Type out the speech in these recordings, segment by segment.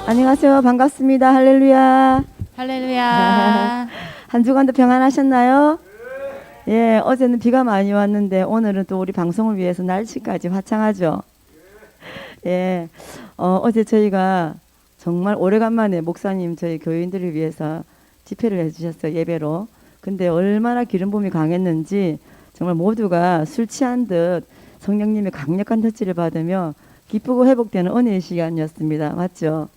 안녕하세요. 반갑습니다. 할렐루야. 할렐루야. 한 주간도 평안하셨나요? 예, 어제는 비가 많이 왔는데 오늘은 또 우리 방송을 위해서 날씨까지 화창하죠. 예, 어제 저희가 정말 오래간만에 목사님 저희 교인들을 위해서 집회를 해주셨어요. 예배로. 근데 얼마나 기름 부음이 강했는지 정말 모두가 술 취한 듯 성령님의 강력한 터치를 받으며 기쁘고 회복되는 은혜의 시간이었습니다. 맞죠?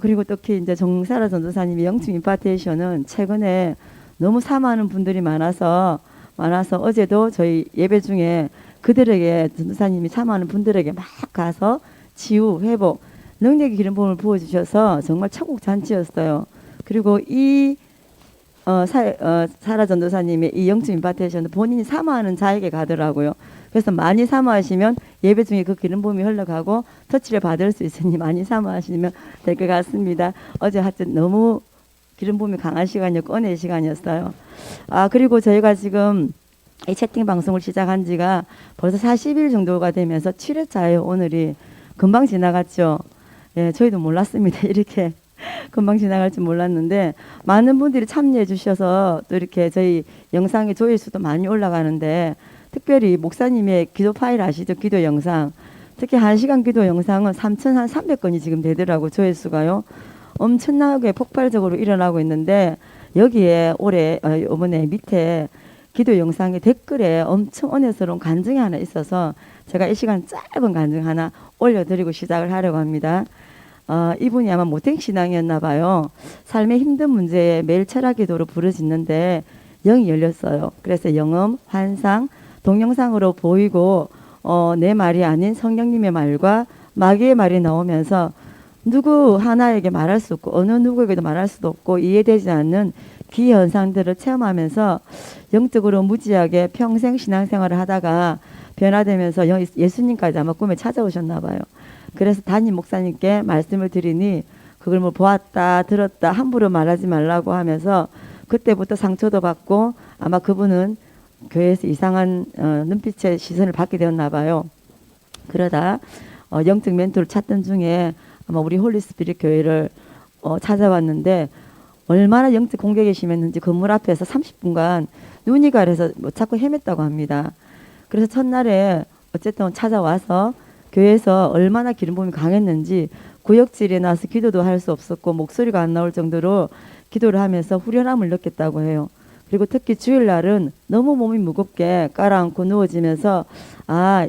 그리고 특히 이제 정사라 전도사님의 영층 임파테이션은 최근에 너무 사모하는 분들이 많아서 어제도 저희 예배 중에 그들에게 전도사님이 사모하는 분들에게 막 가서 치유, 회복, 능력의 기름 부음을 부어주셔서 정말 천국 잔치였어요. 그리고 이 사라 전도사님의 이 영층 임파테이션은 본인이 사모하는 자에게 가더라고요. 그래서 많이 사모하시면 예배 중에 그 기름 부음이 흘러가고 터치를 받을 수 있으니 많이 사모하시면 될 것 같습니다. 어제 하여튼 너무 기름 부음이 강한 시간이었고 은혜의 시간이었어요. 그리고 저희가 지금 이 채팅 방송을 시작한 지가 벌써 40일 정도가 되면서 7회차예요. 오늘이 금방 지나갔죠. 예, 저희도 몰랐습니다. 이렇게 금방 지나갈 줄 몰랐는데 많은 분들이 참여해 주셔서 또 이렇게 저희 영상의 조회수도 많이 올라가는데 특별히 목사님의 기도 파일 아시죠? 기도 영상. 특히 1시간 기도 영상은 3,300건이 지금 되더라고 조회수가요. 엄청나게 폭발적으로 일어나고 있는데 여기에 올해 이번에 밑에 기도 영상의 댓글에 엄청 은혜스러운 간증이 하나 있어서 제가 이 시간 짧은 간증 하나 올려드리고 시작을 하려고 합니다. 이분이 아마 모탱신앙이었나 봐요. 삶의 힘든 문제에 매일 철학 기도로 부르짖는데 영이 열렸어요. 그래서 영음, 환상, 동영상으로 보이고 내 말이 아닌 성령님의 말과 마귀의 말이 나오면서 누구 하나에게 말할 수 없고 어느 누구에게도 말할 수도 없고 이해되지 않는 기현상들을 체험하면서 영적으로 무지하게 평생 신앙생활을 하다가 변화되면서 예수님까지 아마 꿈에 찾아오셨나 봐요. 그래서 담임 목사님께 말씀을 드리니 그걸 뭐 보았다 들었다 함부로 말하지 말라고 하면서 그때부터 상처도 받고 아마 그분은 교회에서 이상한 눈빛의 시선을 받게 되었나 봐요. 그러다 영적 멘토를 찾던 중에 아마 우리 홀리스피릿 교회를 찾아왔는데 얼마나 영적 공격이 심했는지 건물 앞에서 30분간 눈이 가려서 뭐 자꾸 헤맸다고 합니다. 그래서 첫날에 어쨌든 찾아와서 교회에서 얼마나 기름 부음이 강했는지 구역질에 나서 기도도 할 수 없었고 목소리가 안 나올 정도로 기도를 하면서 후련함을 느꼈다고 해요. 그리고 특히 주일날은 너무 몸이 무겁게 깔아앉고 누워지면서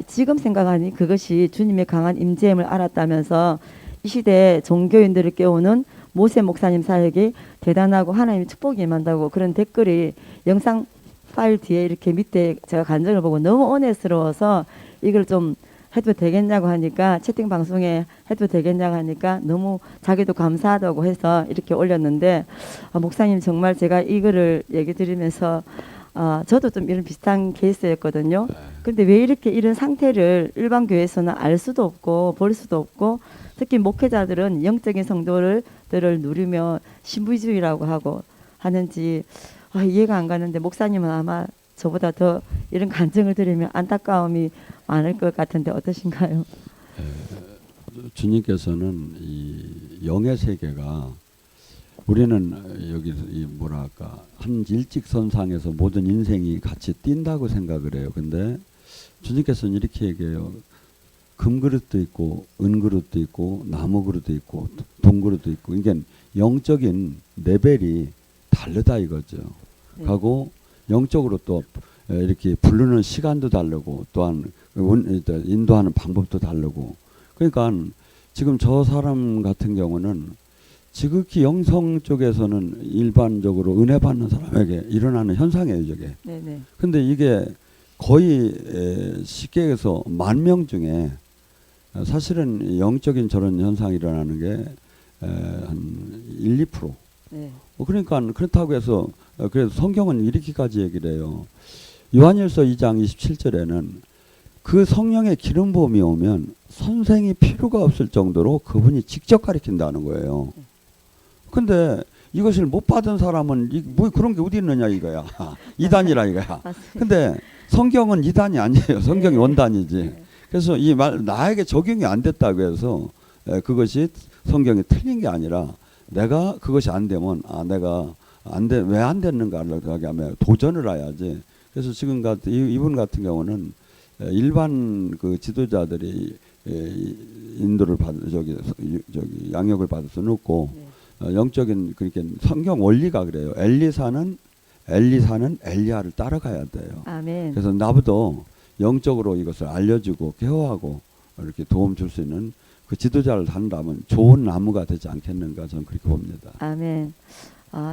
지금 생각하니 그것이 주님의 강한 임재임을 알았다면서 이 시대에 종교인들을 깨우는 모세 목사님 사역이 대단하고 하나님의 축복이 임한다고 그런 댓글이 영상 파일 뒤에 이렇게 밑에 제가 간증을 보고 너무 은혜스러워서 이걸 좀 해도 되겠냐고 하니까 채팅 방송에 해도 되겠냐고 하니까 너무 자기도 감사하다고 해서 이렇게 올렸는데 목사님 정말 제가 이거를 얘기 드리면서 저도 좀 이런 비슷한 케이스였거든요. 근데 왜 이렇게 이런 상태를 일반 교회에서는 알 수도 없고 볼 수도 없고 특히 목회자들은 영적인 성도들을 누리며 신부주의라고 하고 하는지 이해가 안 가는데 목사님은 아마 저보다 더 이런 간증을 들으면 안타까움이 많을 것 같은데 어떠신가요? 주님께서는 이 영의 세계가 우리는 여기 이 뭐랄까 한 일직선상에서 모든 인생이 같이 뛴다고 생각을 해요. 근데 주님께서는 이렇게 얘기해요. 금그릇도 있고 은그릇도 있고 나무그릇도 있고 동그릇도 있고 이게 영적인 레벨이 다르다 이거죠. 네. 하고 영적으로 또 이렇게 부르는 시간도 다르고 또한 인도하는 방법도 다르고 그러니까 지금 저 사람 같은 경우는 지극히 영성 쪽에서는 일반적으로 은혜 받는 사람에게 일어나는 현상이에요 저게. 네네. 근데 이게 거의 쉽게 해서 10,000명 중에 사실은 영적인 저런 현상이 일어나는 게 한 1, 2%. 네. 그러니까 그렇다고 해서 그래서 성경은 이렇게까지 얘기를 해요. 요한일서 2장 27절에는 그 성령의 기름 부음이 오면 선생이 필요가 없을 정도로 그분이 직접 가르친다는 거예요. 근데 이것을 못 받은 사람은 뭐 그런 게 어디 있느냐 이거야. 이단이라 이거야. 근데 성경은 이단이 아니에요. 성경이 원단이지. 그래서 이 말 나에게 적용이 안 됐다고 해서 그것이 성경이 틀린 게 아니라 내가 그것이 안 되면 내가 왜 안 됐는가를 하면 도전을 해야지. 그래서 지금 같은 이분 같은 경우는 일반 그 지도자들이 인도를 저기 양육을 받을 수는 없고 영적인 그렇게 성경 원리가 그래요. 엘리사는 엘리야를 따라가야 돼요. 아멘. 그래서 나보다 영적으로 이것을 알려주고 케어하고 이렇게 도움 줄 수 있는 그 지도자를 단다면 좋은 나무가 되지 않겠는가 저는 그렇게 봅니다. 아멘.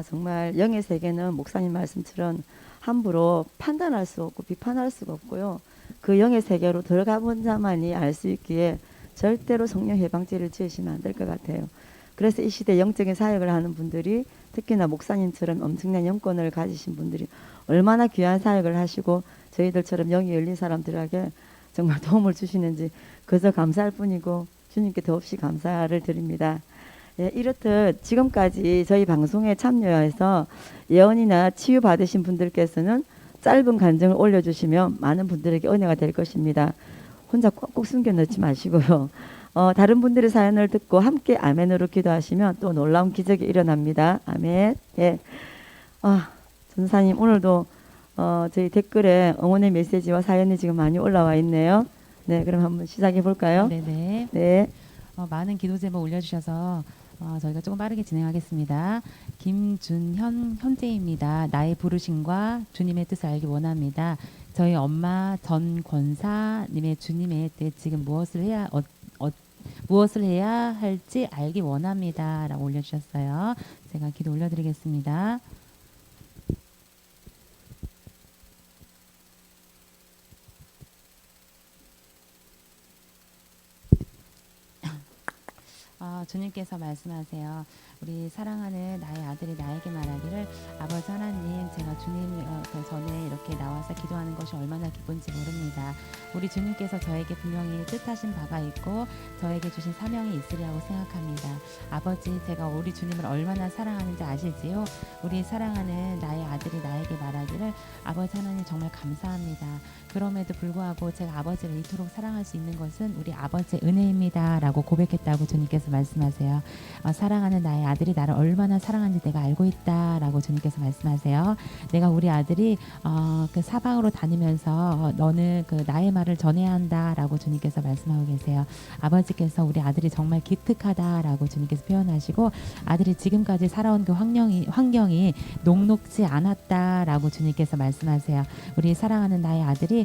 정말 영의 세계는 목사님 말씀처럼 함부로 판단할 수 없고 비판할 수가 없고요. 그 영의 세계로 들어가본 자만이 알 수 있기에 절대로 성령 해방죄를 지으시면 안 될 것 같아요. 그래서 이 시대 영적인 사역을 하는 분들이 특히나 목사님처럼 엄청난 영권을 가지신 분들이 얼마나 귀한 사역을 하시고 저희들처럼 영이 열린 사람들에게 정말 도움을 주시는지 그저 감사할 뿐이고 주님께 더없이 감사를 드립니다. 예, 이렇듯 지금까지 저희 방송에 참여해서 예언이나 치유 받으신 분들께서는 짧은 간증을 올려주시면 많은 분들에게 은혜가 될 것입니다. 혼자 꼭 숨겨 넣지 마시고요. 다른 분들의 사연을 듣고 함께 아멘으로 기도하시면 또 놀라운 기적이 일어납니다. 아멘. 예. 전사님 오늘도 저희 댓글에 응원의 메시지와 사연이 지금 많이 올라와 있네요. 네, 그럼 한번 시작해 볼까요? 네네. 네. 많은 기도 제목 올려주셔서 저희가 조금 빠르게 진행하겠습니다. 김준현 현재입니다. 나의 부르심과 주님의 뜻을 알기 원합니다. 저희 엄마 전 권사님의 주님의 뜻 지금 무엇을 해야 할지 알기 원합니다. 라고 올려주셨어요. 제가 기도 올려드리겠습니다. 주님께서 말씀하세요. 우리 사랑하는 나의 아들이 나에게 말하기를 아버지 하나님 제가 주님 전에 이렇게 나와서 기도하는 것이 얼마나 기쁜지 모릅니다. 우리 주님께서 저에게 분명히 뜻하신 바가 있고 저에게 주신 사명이 있으리라고 생각합니다. 아버지 제가 우리 주님을 얼마나 사랑하는지 아시지요? 우리 사랑하는 나의 아들이 나에게 말하기를 아버지 하나님 정말 감사합니다. 그럼에도 불구하고 제가 아버지를 이토록 사랑할 수 있는 것은 우리 아버지의 은혜입니다. 라고 고백했다고 주님께서 말씀하세요. 사랑하는 나의 아들이 나를 얼마나 사랑하는지 내가 알고 있다. 라고 주님께서 말씀하세요. 내가 우리 아들이 그 사방으로 다니면서 너는 그 나의 말을 전해야 한다. 라고 주님께서 말씀하고 계세요. 아버지께서 우리 아들이 정말 기특하다. 라고 주님께서 표현하시고 아들이 지금까지 살아온 그 환경이 녹록지 않았다. 라고 주님께서 말씀하세요. 우리 사랑하는 나의 아들이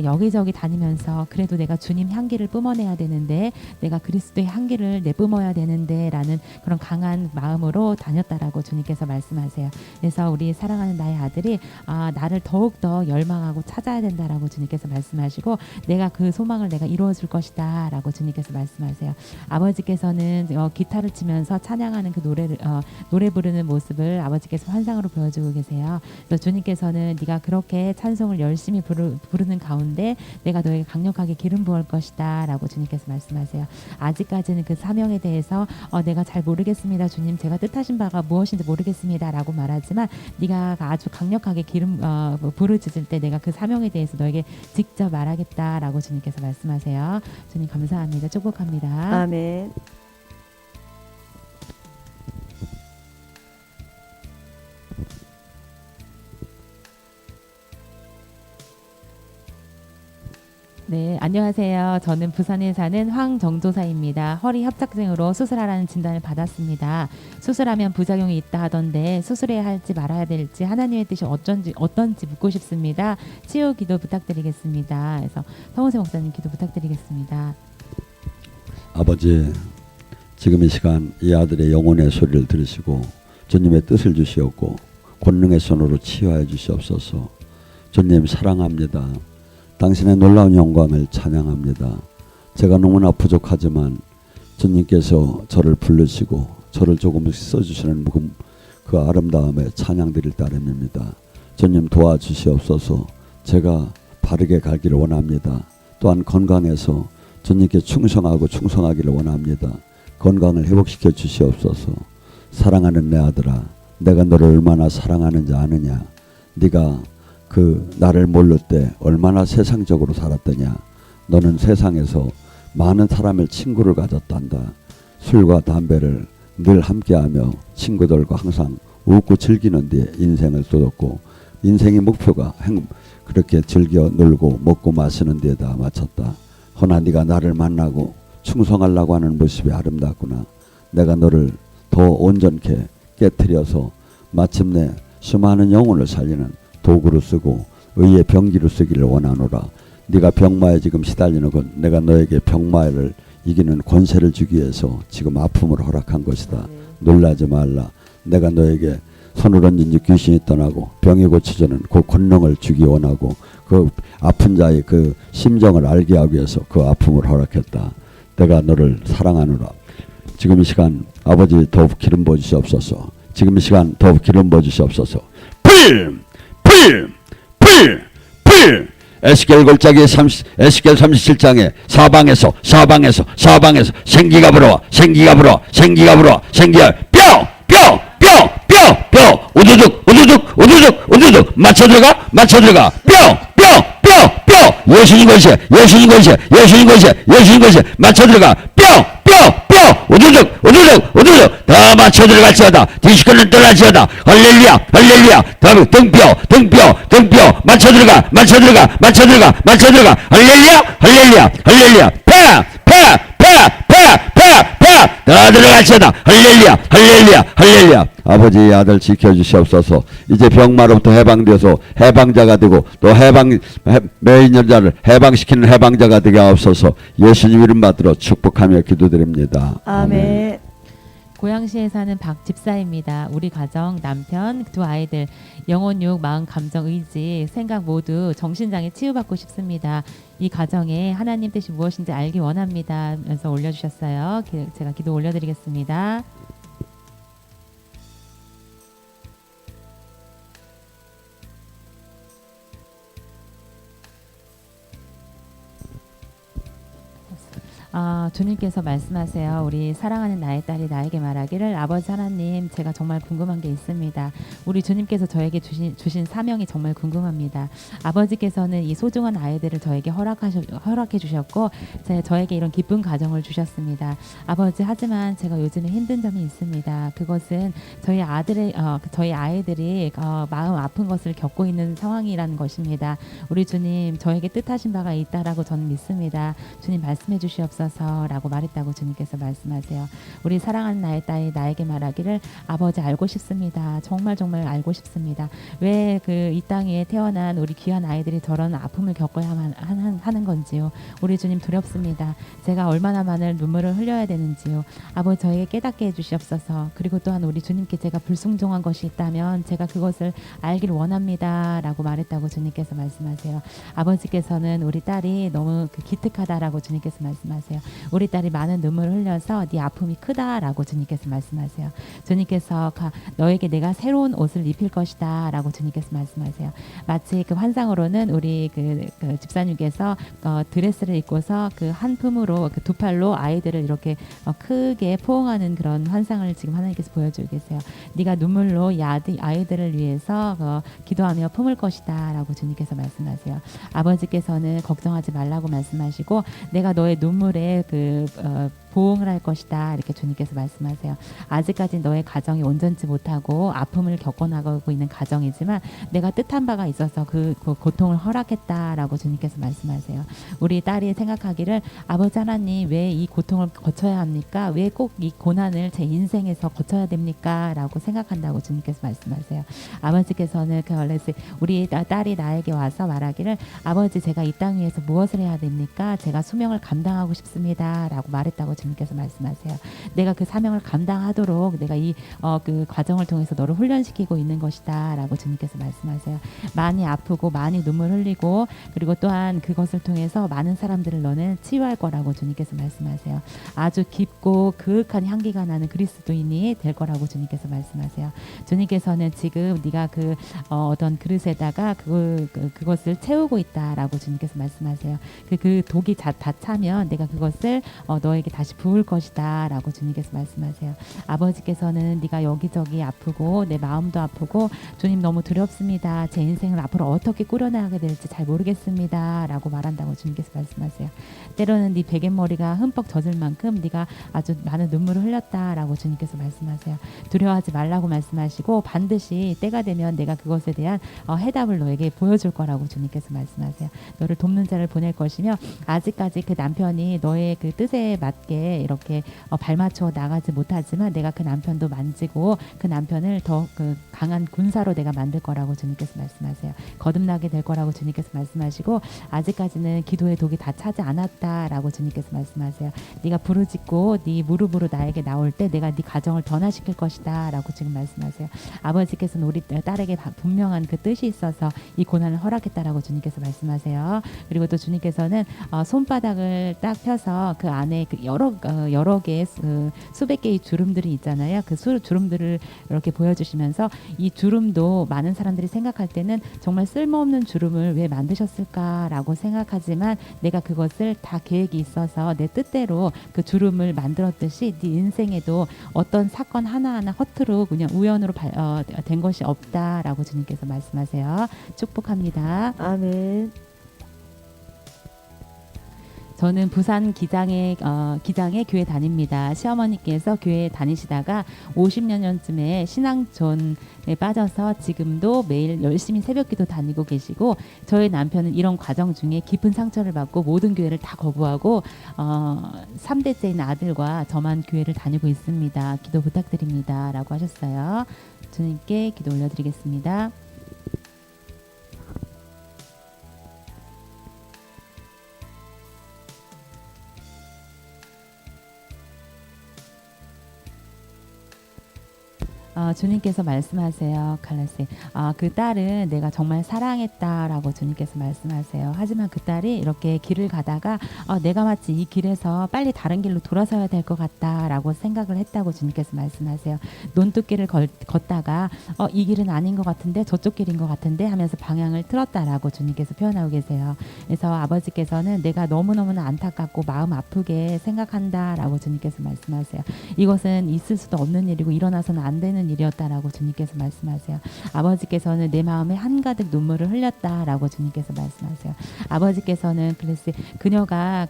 여기저기 다니면서 그래도 내가 주님 향기를 뿜어내야 되는데 내가 그리스도의 향기를 내뿜어야 되는데 라는 그런 강한 마음으로 다녔다라고 주님께서 말씀하세요. 그래서 우리 사랑하는 나의 아들이 나를 더욱더 열망하고 찾아야 된다라고 주님께서 말씀하시고 내가 그 소망을 내가 이루어 줄 것이다 라고 주님께서 말씀하세요. 아버지께서는 기타를 치면서 찬양하는 그 노래 부르는 모습을 아버지께서 환상으로 보여주고 계세요. 그래서 주님께서는 네가 그렇게 찬송을 열심히 부르는 가운데 내가 너에게 강력하게 기름 부을 것이다 라고 주님께서 말씀하세요. 아직까지는 그 사명에 대해서 내가 잘 모르겠습니다 주님, 제가 뜻하신 바가 무엇인지 모르겠습니다 라고 말하지만 네가 아주 강력하게 기름 부르짖을 때 내가 그 사명에 대해서 너에게 직접 말하겠다 라고 주님께서 말씀하세요. 주님 감사합니다. 축복합니다. 아멘. 네, 안녕하세요. 저는 부산에 사는 황정조사입니다. 허리 협착증으로 수술하라는 진단을 받았습니다. 수술하면 부작용이 있다 하던데 수술해야 할지 말아야 될지 하나님의 뜻이 어떤지 묻고 싶습니다. 치유 기도 부탁드리겠습니다. 그래서 성은세 목사님 기도 부탁드리겠습니다. 아버지, 지금 이 시간 이 아들의 영혼의 소리를 들으시고 주님의 뜻을 주시옵고 권능의 손으로 치유하여 주시옵소서. 주님 사랑합니다. 당신의 놀라운 영광을 찬양합니다. 제가 너무나 부족하지만 주님께서 저를 부르시고 저를 조금씩 써주시는 그 아름다움에 찬양드릴 따름입니다. 주님 도와주시옵소서. 제가 바르게 가기를 원합니다. 또한 건강해서 주님께 충성하기를 원합니다. 건강을 회복시켜 주시옵소서. 사랑하는 내 아들아, 내가 너를 얼마나 사랑하는지 아느냐? 네가 나를 모를 때 얼마나 세상적으로 살았더냐? 너는 세상에서 많은 사람을 친구를 가졌단다. 술과 담배를 늘 함께하며 친구들과 항상 웃고 즐기는 데 인생을 쏟았고 인생의 목표가 그렇게 즐겨 놀고 먹고 마시는 데에다 맞췄다. 허나 네가 나를 만나고 충성하려고 하는 모습이 아름답구나. 내가 너를 더 온전케 깨트려서 마침내 수많은 영혼을 살리는 도구로 쓰고 의의 병기로 쓰기를 원하노라. 네가 병마에 지금 시달리는 건 내가 너에게 병마를 이기는 권세를 주기 위해서 지금 아픔을 허락한 것이다. 놀라지 말라. 내가 너에게 손을 얹은 지 귀신이 떠나고 병이 고쳐지는 그 권능을 주기 원하고 그 아픈 자의 그 심정을 알게 하기 위해서 그 아픔을 허락했다. 내가 너를 사랑하노라. 지금 이 시간 아버지 더욱 기름 부어주시옵소서. 지금 이 시간 더욱 기름 부어주시옵소서. 불! 에스겔 골짜기 에스겔 37장에 사방에서 생기가 불어와 생기가 뼈 우두둑 맞춰 들어가 뼈 예수님 것이 맞춰 들어가 뼈 우두둑 더 맞춰 들어갈지어다. 디스코는 떠날지어다. 할렐루야 등뼈 맞춰 들어가 할렐루야 더 들어갈지어다. 할렐루야 아버지 아들 지켜주시옵소서. 이제 병마로부터 해방되어서 해방자가 되고 또 매인자를 해방시키는 해방자가 되게 하옵소서. 예수님 이름 받들어 축복하며 기도드립니다. 아멘. 고양시에 사는 박 집사입니다. 우리 가정, 남편, 두 아이들, 영혼, 육, 마음, 감정, 의지, 생각 모두 정신장애 치유받고 싶습니다. 이 가정에 하나님 뜻이 무엇인지 알기 원합니다. 면서 올려주셨어요. 제가 기도 올려드리겠습니다. 주님께서 말씀하세요. 우리 사랑하는 나의 딸이 나에게 말하기를 아버지 하나님 제가 정말 궁금한 게 있습니다. 우리 주님께서 저에게 주신 사명이 정말 궁금합니다. 아버지께서는 이 소중한 아이들을 저에게 허락해 주셨고 저에게 이런 기쁜 가정을 주셨습니다. 아버지 하지만 제가 요즘에 힘든 점이 있습니다. 그것은 저희 아이들이 마음 아픈 것을 겪고 있는 상황이라는 것입니다. 우리 주님 저에게 뜻하신 바가 있다라고 저는 믿습니다. 주님 말씀해 주시옵소서라고 말했다고 주님께서 말씀하세요. 우리 사랑하는 나의 딸이 나에게 말하기를 아버지 알고 싶습니다. 정말 알고 싶습니다. 왜 이 땅에 태어난 우리 귀한 아이들이 저런 아픔을 겪어야만 하는 건지요. 우리 주님 두렵습니다. 제가 얼마나 많은 눈물을 흘려야 되는지요. 아버지 저에게 깨닫게 해주시옵소서. 그리고 또한 우리 주님께 제가 불순종한 것이 있다면 제가 그것을 알길 원합니다 라고 말했다고 주님께서 말씀하세요. 아버지께서는 우리 딸이 너무 기특하다라고 주님께서 말씀하세요. 우리 딸이 많은 눈물을 흘려서 네 아픔이 크다라고 주님께서 말씀하세요. 주님께서 너에게 내가 새로운 옷을 입힐 것이다 라고 주님께서 말씀하세요. 마치 그 환상으로는 우리 그 집사님께서 드레스를 입고서 그 한 품으로 그 두 팔로 아이들을 이렇게 크게 포옹하는 그런 환상을 지금 하나님께서 보여주고 계세요. 네가 눈물로 이 아이들을 위해서 기도하며 품을 것이다 라고 주님께서 말씀하세요. 아버지께서는 걱정하지 말라고 말씀하시고 내가 너의 눈물에 보응을 할 것이다 이렇게 주님께서 말씀하세요. 아직까지 너의 가정이 온전치 못하고 아픔을 겪어나가고 있는 가정이지만 내가 뜻한 바가 있어서 그 고통을 허락했다라고 주님께서 말씀하세요. 우리 딸이 생각하기를 아버지 하나님 왜 이 고통을 거쳐야 합니까? 왜 꼭 이 고난을 제 인생에서 거쳐야 됩니까? 라고 생각한다고 주님께서 말씀하세요. 아버지께서는 우리 딸이 나에게 와서 말하기를 아버지 제가 이 땅 위에서 무엇을 해야 됩니까? 제가 수명을 감당하고 싶습니다 라고 말했다고 주님께서 말씀하세요. 내가 그 사명을 감당하도록 내가 그 과정을 통해서 너를 훈련시키고 있는 것이다 라고 주님께서 말씀하세요. 많이 아프고 많이 눈물 흘리고 그리고 또한 그것을 통해서 많은 사람들을 너는 치유할 거라고 주님께서 말씀하세요. 아주 깊고 그윽한 향기가 나는 그리스도인이 될 거라고 주님께서 말씀하세요. 주님께서는 지금 네가 어떤 그릇에다가 그것을 채우고 있다라고 주님께서 말씀하세요. 그 독이 다 차면 내가 그것을 너에게 다시 것이 부을 것이다 라고 주님께서 말씀하세요. 아버지께서는 네가 여기저기 아프고 내 마음도 아프고 주님 너무 두렵습니다. 제 인생을 앞으로 어떻게 꾸려나가게 될지 잘 모르겠습니다 라고 말한다고 주님께서 말씀하세요. 때로는 네 베갯머리가 흠뻑 젖을 만큼 네가 아주 많은 눈물을 흘렸다라고 주님께서 말씀하세요. 두려워하지 말라고 말씀하시고 반드시 때가 되면 내가 그것에 대한 해답을 너에게 보여줄 거라고 주님께서 말씀하세요. 너를 돕는 자를 보낼 것이며 아직까지 그 남편이 너의 그 뜻에 맞게 이렇게 발맞춰 나가지 못하지만 내가 그 남편도 만지고 그 남편을 더 그 강한 군사로 내가 만들 거라고 주님께서 말씀하세요. 거듭나게 될 거라고 주님께서 말씀하시고 아직까지는 기도의 독이 다 차지 않았다라고 주님께서 말씀하세요. 네가 부르짖고 네 무릎으로 나에게 나올 때 내가 네 가정을 변화시킬 것이다 라고 지금 말씀하세요. 아버지께서는 우리 딸에게 분명한 그 뜻이 있어서 이 고난을 허락했다라고 주님께서 말씀하세요. 그리고 또 주님께서는 손바닥을 딱 펴서 그 안에 그 여러 개의 수백 개의 주름들이 있잖아요. 그 주름들을 이렇게 보여주시면서 이 주름도 많은 사람들이 생각할 때는 정말 쓸모없는 주름을 왜 만드셨을까라고 생각하지만 내가 그것을 다 계획이 있어서 내 뜻대로 그 주름을 만들었듯이 네 인생에도 어떤 사건 하나하나 허투루 그냥 우연으로 된 것이 없다라고 주님께서 말씀하세요. 축복합니다. 아멘. 저는 부산 기장에 교회 다닙니다. 시어머니께서 교회 다니시다가 50여 년쯤에 신앙전에 빠져서 지금도 매일 열심히 새벽기도 다니고 계시고 저희 남편은 이런 과정 중에 깊은 상처를 받고 모든 교회를 다 거부하고 3대째인 아들과 저만 교회를 다니고 있습니다. 기도 부탁드립니다. 라고 하셨어요. 주님께 기도 올려드리겠습니다. 주님께서 말씀하세요. 칼라스 그 딸은 내가 정말 사랑했다라고 주님께서 말씀하세요. 하지만 그 딸이 이렇게 길을 가다가 내가 마치 이 길에서 빨리 다른 길로 돌아서야 될 것 같다라고 생각을 했다고 주님께서 말씀하세요. 논뚝길을 걷다가 이 길은 아닌 것 같은데 저쪽 길인 것 같은데 하면서 방향을 틀었다라고 주님께서 표현하고 계세요. 그래서 아버지께서는 내가 너무너무나 안타깝고 마음 아프게 생각한다라고 주님께서 말씀하세요. 이것은 있을 수도 없는 일이고 일어나서는 안 되는 일이었다라고 주님께서 말씀하세요. 아버지께서는 내 마음에 한가득 눈물을 흘렸다라고 주님께서 말씀하세요. 아버지께서는 그녀가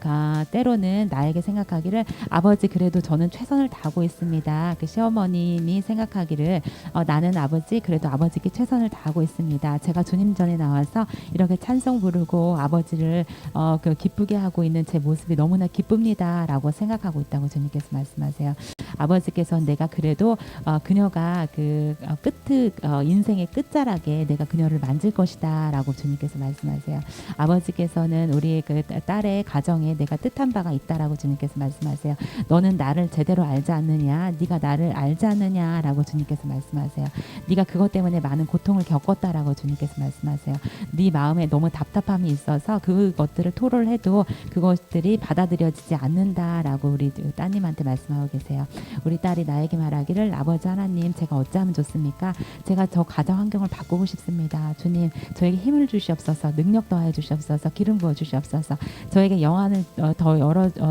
때로는 나에게 생각하기를 아버지 그래도 저는 최선을 다하고 있습니다. 그 시어머님이 생각하기를 나는 아버지 그래도 아버지께 최선을 다하고 있습니다. 제가 주님 전에 나와서 이렇게 찬송 부르고 아버지를 기쁘게 하고 있는 제 모습이 너무나 기쁩니다라고 생각하고 있다고 주님께서 말씀하세요. 아버지께서는 내가 그래도 그녀가 인생의 끝자락에 내가 그녀를 만질 것이다라고 주님께서 말씀하세요. 아버지께서는 우리 그 딸의 가정에 내가 뜻한 바가 있다라고 주님께서 말씀하세요. 너는 나를 제대로 알지 않느냐? 네가 나를 알지 않느냐라고 주님께서 말씀하세요. 네가 그것 때문에 많은 고통을 겪었다라고 주님께서 말씀하세요. 네 마음에 너무 답답함이 있어서 그것들을 토로를 해도 그것들이 받아들여지지 않는다라고 우리 따님한테 말씀하고 계세요. 우리 딸이 나에게 말하기를 아버지 하나님 제가 어찌하면 좋습니까? 제가 저 가정 환경을 바꾸고 싶습니다. 주님 저에게 힘을 주시옵소서 능력 더하여 주시옵소서 기름 부어 주시옵소서 저에게 영안을 더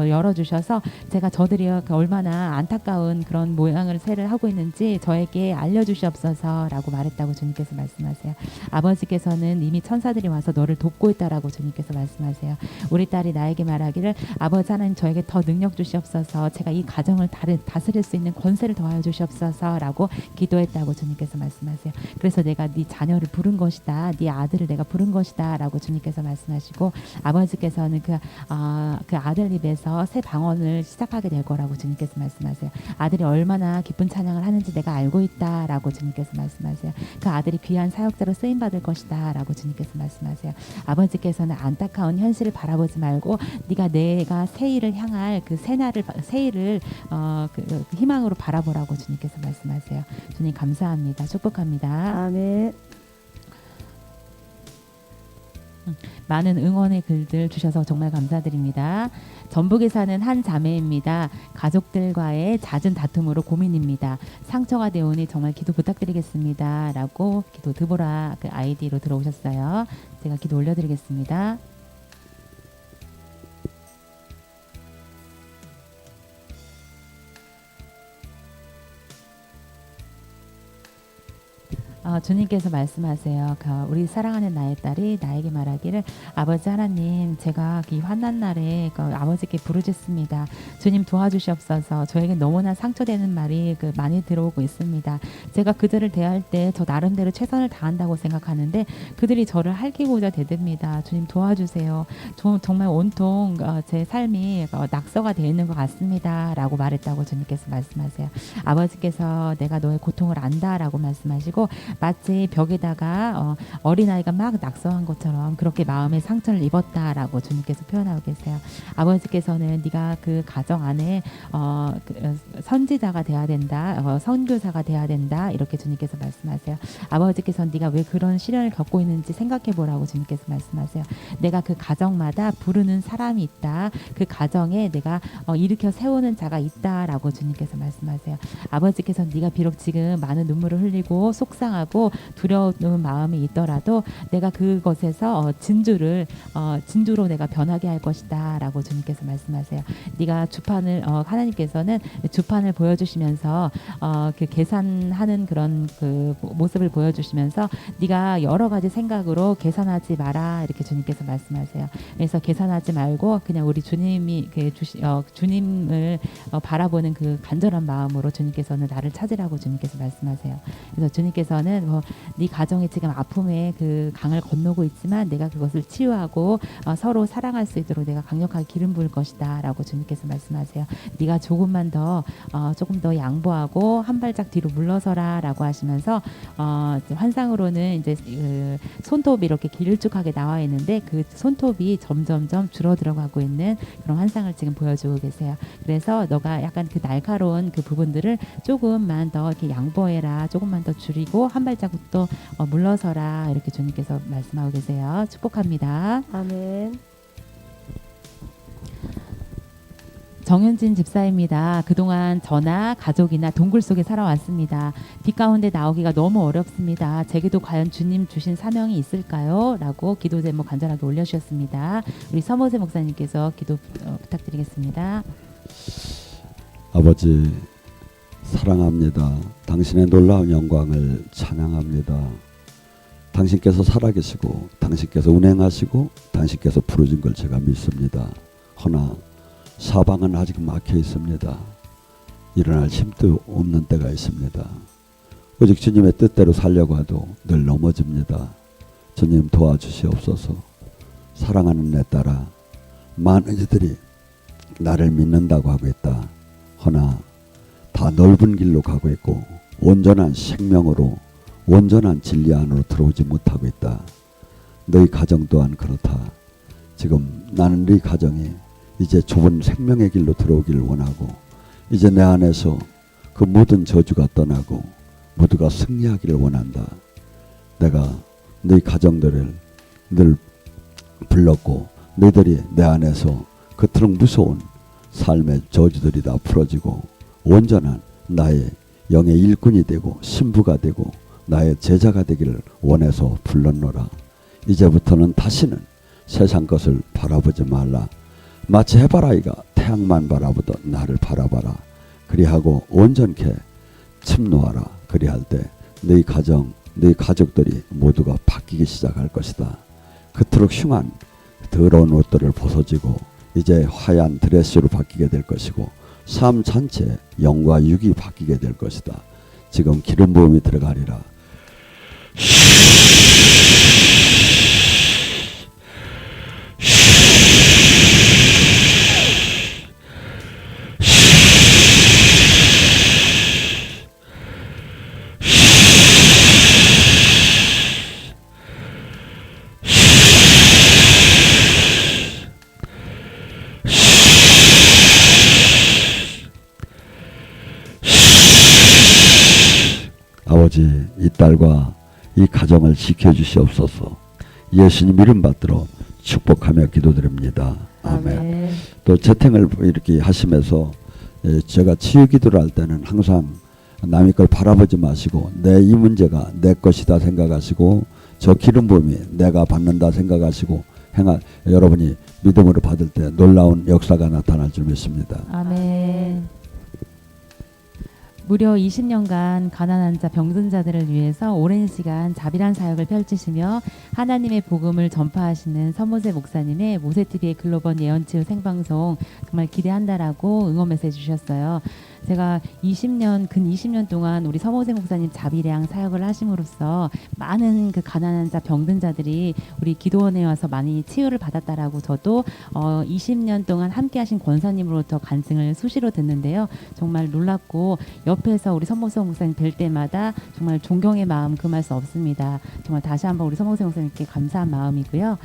열어주셔서 제가 저들이 얼마나 안타까운 그런 모양을 새를 하고 있는지 저에게 알려주시옵소서 라고 말했다고 주님께서 말씀하세요. 아버지께서는 이미 천사들이 와서 너를 돕고 있다라고 주님께서 말씀하세요. 우리 딸이 나에게 말하기를 아버지 하나님 저에게 더 능력 주시옵소서 제가 이 가정을 다스릴 수 있는 권세를 더하여 주시옵소서 라고 기도했다고 주님께서 말씀하세요. 그래서 내가 네 자녀를 부른 것이다 네 아들을 내가 부른 것이다 라고 주님께서 말씀하시고 아버지께서는 그 아들 입에서 새 방언을 시작하게 될 거라고 주님께서 말씀하세요. 아들이 얼마나 기쁜 찬양을 하는지 내가 알고 있다 라고 주님께서 말씀하세요. 그 아들이 귀한 사역자로 쓰임받을 것이다 라고 주님께서 말씀하세요. 아버지께서는 안타까운 현실을 바라보지 말고 내가 새 일을 향할 그 새 일을 그 희망으로 바라보라고 주님께서 말씀하세요. 주님 감사합니다. 축복합니다. 아멘. 많은 응원의 글들 주셔서 정말 감사드립니다. 전북에 사는 한 자매입니다. 가족들과의 잦은 다툼으로 고민입니다. 상처가 되오니 정말 기도 부탁드리겠습니다. 라고 기도 드보라 그 아이디로 들어오셨어요. 제가 기도 올려드리겠습니다. 주님께서 말씀하세요. 우리 사랑하는 나의 딸이 나에게 말하기를 아버지 하나님 제가 이 환난 날에 아버지께 부르짖습니다. 주님 도와주시옵소서. 저에게 너무나 상처되는 말이 많이 들어오고 있습니다. 제가 그들을 대할 때 저 나름대로 최선을 다한다고 생각하는데 그들이 저를 할기고자 대듭니다. 주님 도와주세요. 정말 온통 제 삶이 낙서가 되어 있는 것 같습니다. 라고 말했다고 주님께서 말씀하세요. 아버지께서 내가 너의 고통을 안다라고 말씀하시고 마치 벽에다가 어린아이가 막 낙서한 것처럼 그렇게 마음의 상처를 입었다라고 주님께서 표현하고 계세요. 아버지께서는 네가 그 가정 안에 선지자가 돼야 된다, 선교사가 돼야 된다 이렇게 주님께서 말씀하세요. 아버지께서는 네가 왜 그런 시련을 겪고 있는지 생각해 보라고 주님께서 말씀하세요. 내가 그 가정마다 부르는 사람이 있다. 그 가정에 내가 일으켜 세우는 자가 있다라고 주님께서 말씀하세요. 아버지께서는 네가 비록 지금 많은 눈물을 흘리고 속상하고 두려운 마음이 있더라도 내가 그것에서 진주로 내가 변하게 할 것이다라고 주님께서 말씀하세요. 네가 하나님께서는 주판을 보여주시면서 그 계산하는 그런 그 모습을 보여주시면서 네가 여러 가지 생각으로 계산하지 마라 이렇게 주님께서 말씀하세요. 그래서 계산하지 말고 그냥 우리 주님이 주님을 바라보는 그 간절한 마음으로 주님께서는 나를 찾으라고 주님께서 말씀하세요. 그래서 주님께서는 네 가정에 지금 아픔의 그 강을 건너고 있지만 내가 그것을 치유하고 서로 사랑할 수 있도록 내가 강력하게 기름 부을 것이다라고 주님께서 말씀하세요. 네가 조금 더 양보하고 한 발짝 뒤로 물러서라라고 하시면서 환상으로는 이제 손톱이 이렇게 길쭉하게 나와 있는데 그 손톱이 점점점 줄어들어가고 있는 그런 환상을 지금 보여주고 계세요. 그래서 너가 약간 그 날카로운 그 부분들을 조금만 더 이렇게 양보해라, 조금만 더 줄이고 한 발자국 또 물러서라 이렇게 주님께서 말씀하고 계세요. 축복합니다. 아멘. 정윤진 집사입니다. 그동안 저나 가족이나 동굴 속에 살아왔습니다. 빛 가운데 나오기가 너무 어렵습니다. 제게도 과연 주님 주신 사명이 있을까요? 라고 기도 제목 간절하게 올려주셨습니다. 우리 서모세 목사님께서 기도 부탁드리겠습니다. 아버지 사랑합니다. 당신의 놀라운 영광을 찬양합니다. 당신께서 살아계시고 당신께서 운행하시고 당신께서 부르신 걸 제가 믿습니다. 허나 사방은 아직 막혀 있습니다. 일어날 힘도 없는 때가 있습니다. 오직 주님의 뜻대로 살려고 해도 늘 넘어집니다. 주님 도와주시옵소서. 사랑하는 내 딸아, 많은 이들이 나를 믿는다고 하고 있다. 허나 다 넓은 길로 가고 있고 온전한 생명으로 온전한 진리 안으로 들어오지 못하고 있다. 너희 가정 또한 그렇다. 지금 나는 네 가정이 이제 좁은 생명의 길로 들어오기를 원하고 이제 내 안에서 그 모든 저주가 떠나고 모두가 승리하기를 원한다. 내가 너희 가정들을 늘 불렀고 너희들이 내 안에서 그토록 무서운 삶의 저주들이 다 풀어지고 온전한 나의 영의 일꾼이 되고 신부가 되고 나의 제자가 되기를 원해서 불렀노라. 이제부터는 다시는 세상 것을 바라보지 말라. 마치 해바라기가 태양만 바라보던 나를 바라봐라. 그리하고 온전케 침노하라. 그리할 때 너희 가정, 너희 가족들이 모두가 바뀌기 시작할 것이다. 그토록 흉한 더러운 옷들을 벗어지고 이제 하얀 드레스로 바뀌게 될 것이고 삶 전체 영과 육이 바뀌게 될 것이다. 지금 기름 부음이 들어가리라. 아버지, 이 딸과 이 가정을 지켜주시옵소서. 예수님 이름 받들어 축복하며 기도드립니다. 아멘. 아멘. 또 재탱을 이렇게 하시면서 제가 치유 기도를 할 때는 항상 남의 걸 바라보지 마시고 내 이 문제가 내 것이다 생각하시고 저 기름 부음이 내가 받는다 생각하시고 여러분이 믿음으로 받을 때 놀라운 역사가 나타날 줄 믿습니다. 아멘. 무려 20년간 가난한 자, 병든 자들을 위해서 오랜 시간 자비란 사역을 펼치시며 하나님의 복음을 전파하시는 서모세 목사님의 모세TV의 글로벌 예언치유 생방송 정말 기대한다라고 응원 메시지 주셨어요. 제가 근 20년 동안 우리 서모세 목사님 자비량 사역을 하심으로써 많은 그 가난한 자, 병든 자들이 우리 기도원에 와서 많이 치유를 받았다라고 저도 20년 동안 함께 하신 권사님으로부터 간증을 수시로 듣는데요. 정말 놀랍고 옆에서 우리 서모세 목사님 뵐 때마다 정말 존경의 마음 금할 수 없습니다. 정말 다시 한번 우리 서모세 목사님께 감사한 마음이고요.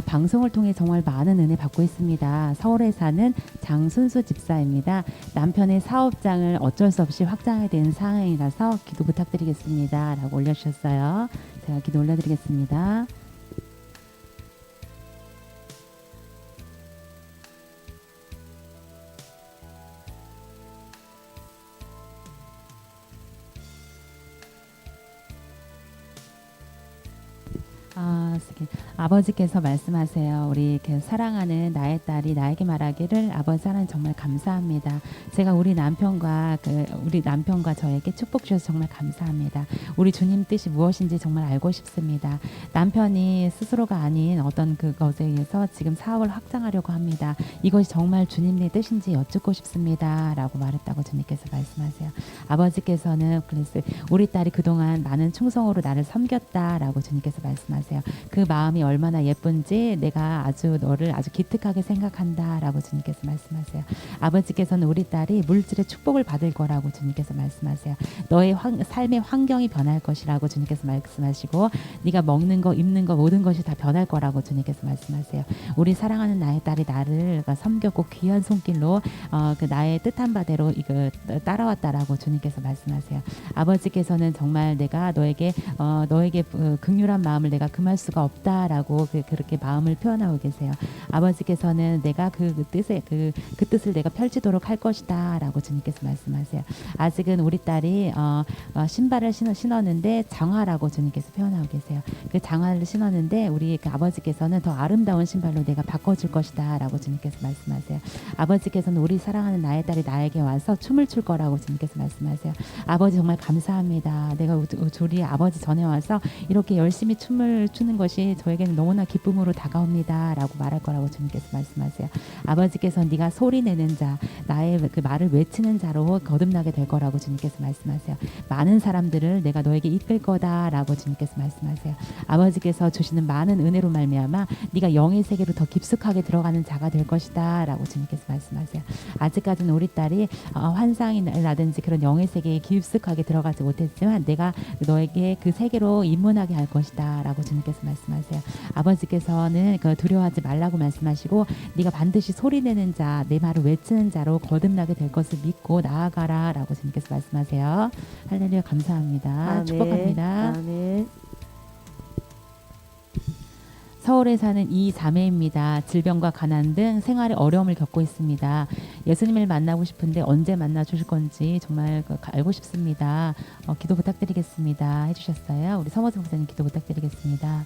방송을 통해 정말 많은 은혜 받고 있습니다. 서울에 사는 장순수 집사입니다. 남편의 사업장을 어쩔 수 없이 확장해야 되는 상황이라서 기도 부탁드리겠습니다. 라고 올려주셨어요. 제가 기도 올려드리겠습니다. 아버지께서 말씀하세요. 우리 이렇게 사랑하는 나의 딸이 나에게 말하기를 아버지 하나님 정말 감사합니다. 제가 우리 남편과 저에게 축복 주셔서 정말 감사합니다. 우리 주님 뜻이 무엇인지 정말 알고 싶습니다. 남편이 스스로가 아닌 어떤 그것에 의해서 지금 사업을 확장하려고 합니다. 이것이 정말 주님의 뜻인지 여쭙고 싶습니다. 라고 말했다고 주님께서 말씀하세요. 아버지께서는 우리 딸이 그동안 많은 충성으로 나를 섬겼다라고 주님께서 말씀하세요. 그 마음이 얼마나 예쁜지 내가 너를 아주 기특하게 생각한다라고 주님께서 말씀하세요. 아버지께서는 우리 딸이 물질의 축복을 받을 거라고 주님께서 말씀하세요. 너의 삶의 환경이 변할 것이라고 주님께서 말씀하시고 네가 먹는 거 입는 거 모든 것이 다 변할 거라고 주님께서 말씀하세요. 우리 사랑하는 나의 딸이 나를 섬겼고 귀한 손길로 그 나의 뜻한 바대로 따라왔다라고 주님께서 말씀하세요. 아버지께서는 정말 내가 너에게 긍휼한 마음을 내가 금할 수가 없다라고 그렇게 마음을 표현하고 계세요. 아버지께서는 내가 그 뜻을 내가 펼치도록 할 것이다라고 주님께서 말씀하세요. 아직은 우리 딸이 신발을 신었는데 장화라고 주님께서 표현하고 계세요. 그 장화를 신었는데 우리 그 아버지께서는 더 아름다운 신발로 내가 바꿔줄 것이다라고 주님께서 말씀하세요. 아버지께서는 우리 사랑하는 나의 딸이 나에게 와서 춤을 출 거라고 주님께서 말씀하세요. 아버지 정말 감사합니다. 내가 우리 아버지 전에 와서 이렇게 열심히 춤을 추는 것이 저에게는 너무나 기쁨으로 다가옵니다 라고 말할 거라고 주님께서 말씀하세요. 아버지께서 네가 소리 내는 자, 나의 그 말을 외치는 자로 거듭나게 될 거라고 주님께서 말씀하세요. 많은 사람들을 내가 너에게 이끌 거다 라고 주님께서 말씀하세요. 아버지께서 주시는 많은 은혜로 말미암아 네가 영의 세계로 더 깊숙하게 들어가는 자가 될 것이다 라고 주님께서 말씀하세요. 아직까지는 우리 딸이 환상이라든지 그런 영의 세계에 깊숙하게 들어가지 못했지만 내가 너에게 그 세계로 입문하게 할 것이다 라고 주님께서 말씀하세요. 아버지께서는 두려워하지 말라고 말씀하시고 네가 반드시 소리내는 자, 내 말을 외치는 자로 거듭나게 될 것을 믿고 나아가라 라고 주님께서 말씀하세요. 할렐루야 감사합니다. 아멘. 축복합니다. 아멘. 서울에 사는 이 자매입니다. 질병과 가난 등 생활에 어려움을 겪고 있습니다. 예수님을 만나고 싶은데 언제 만나 주실 건지 정말 알고 싶습니다. 기도 부탁드리겠습니다. 해주셨어요. 우리 서머스 목사님 기도 부탁드리겠습니다.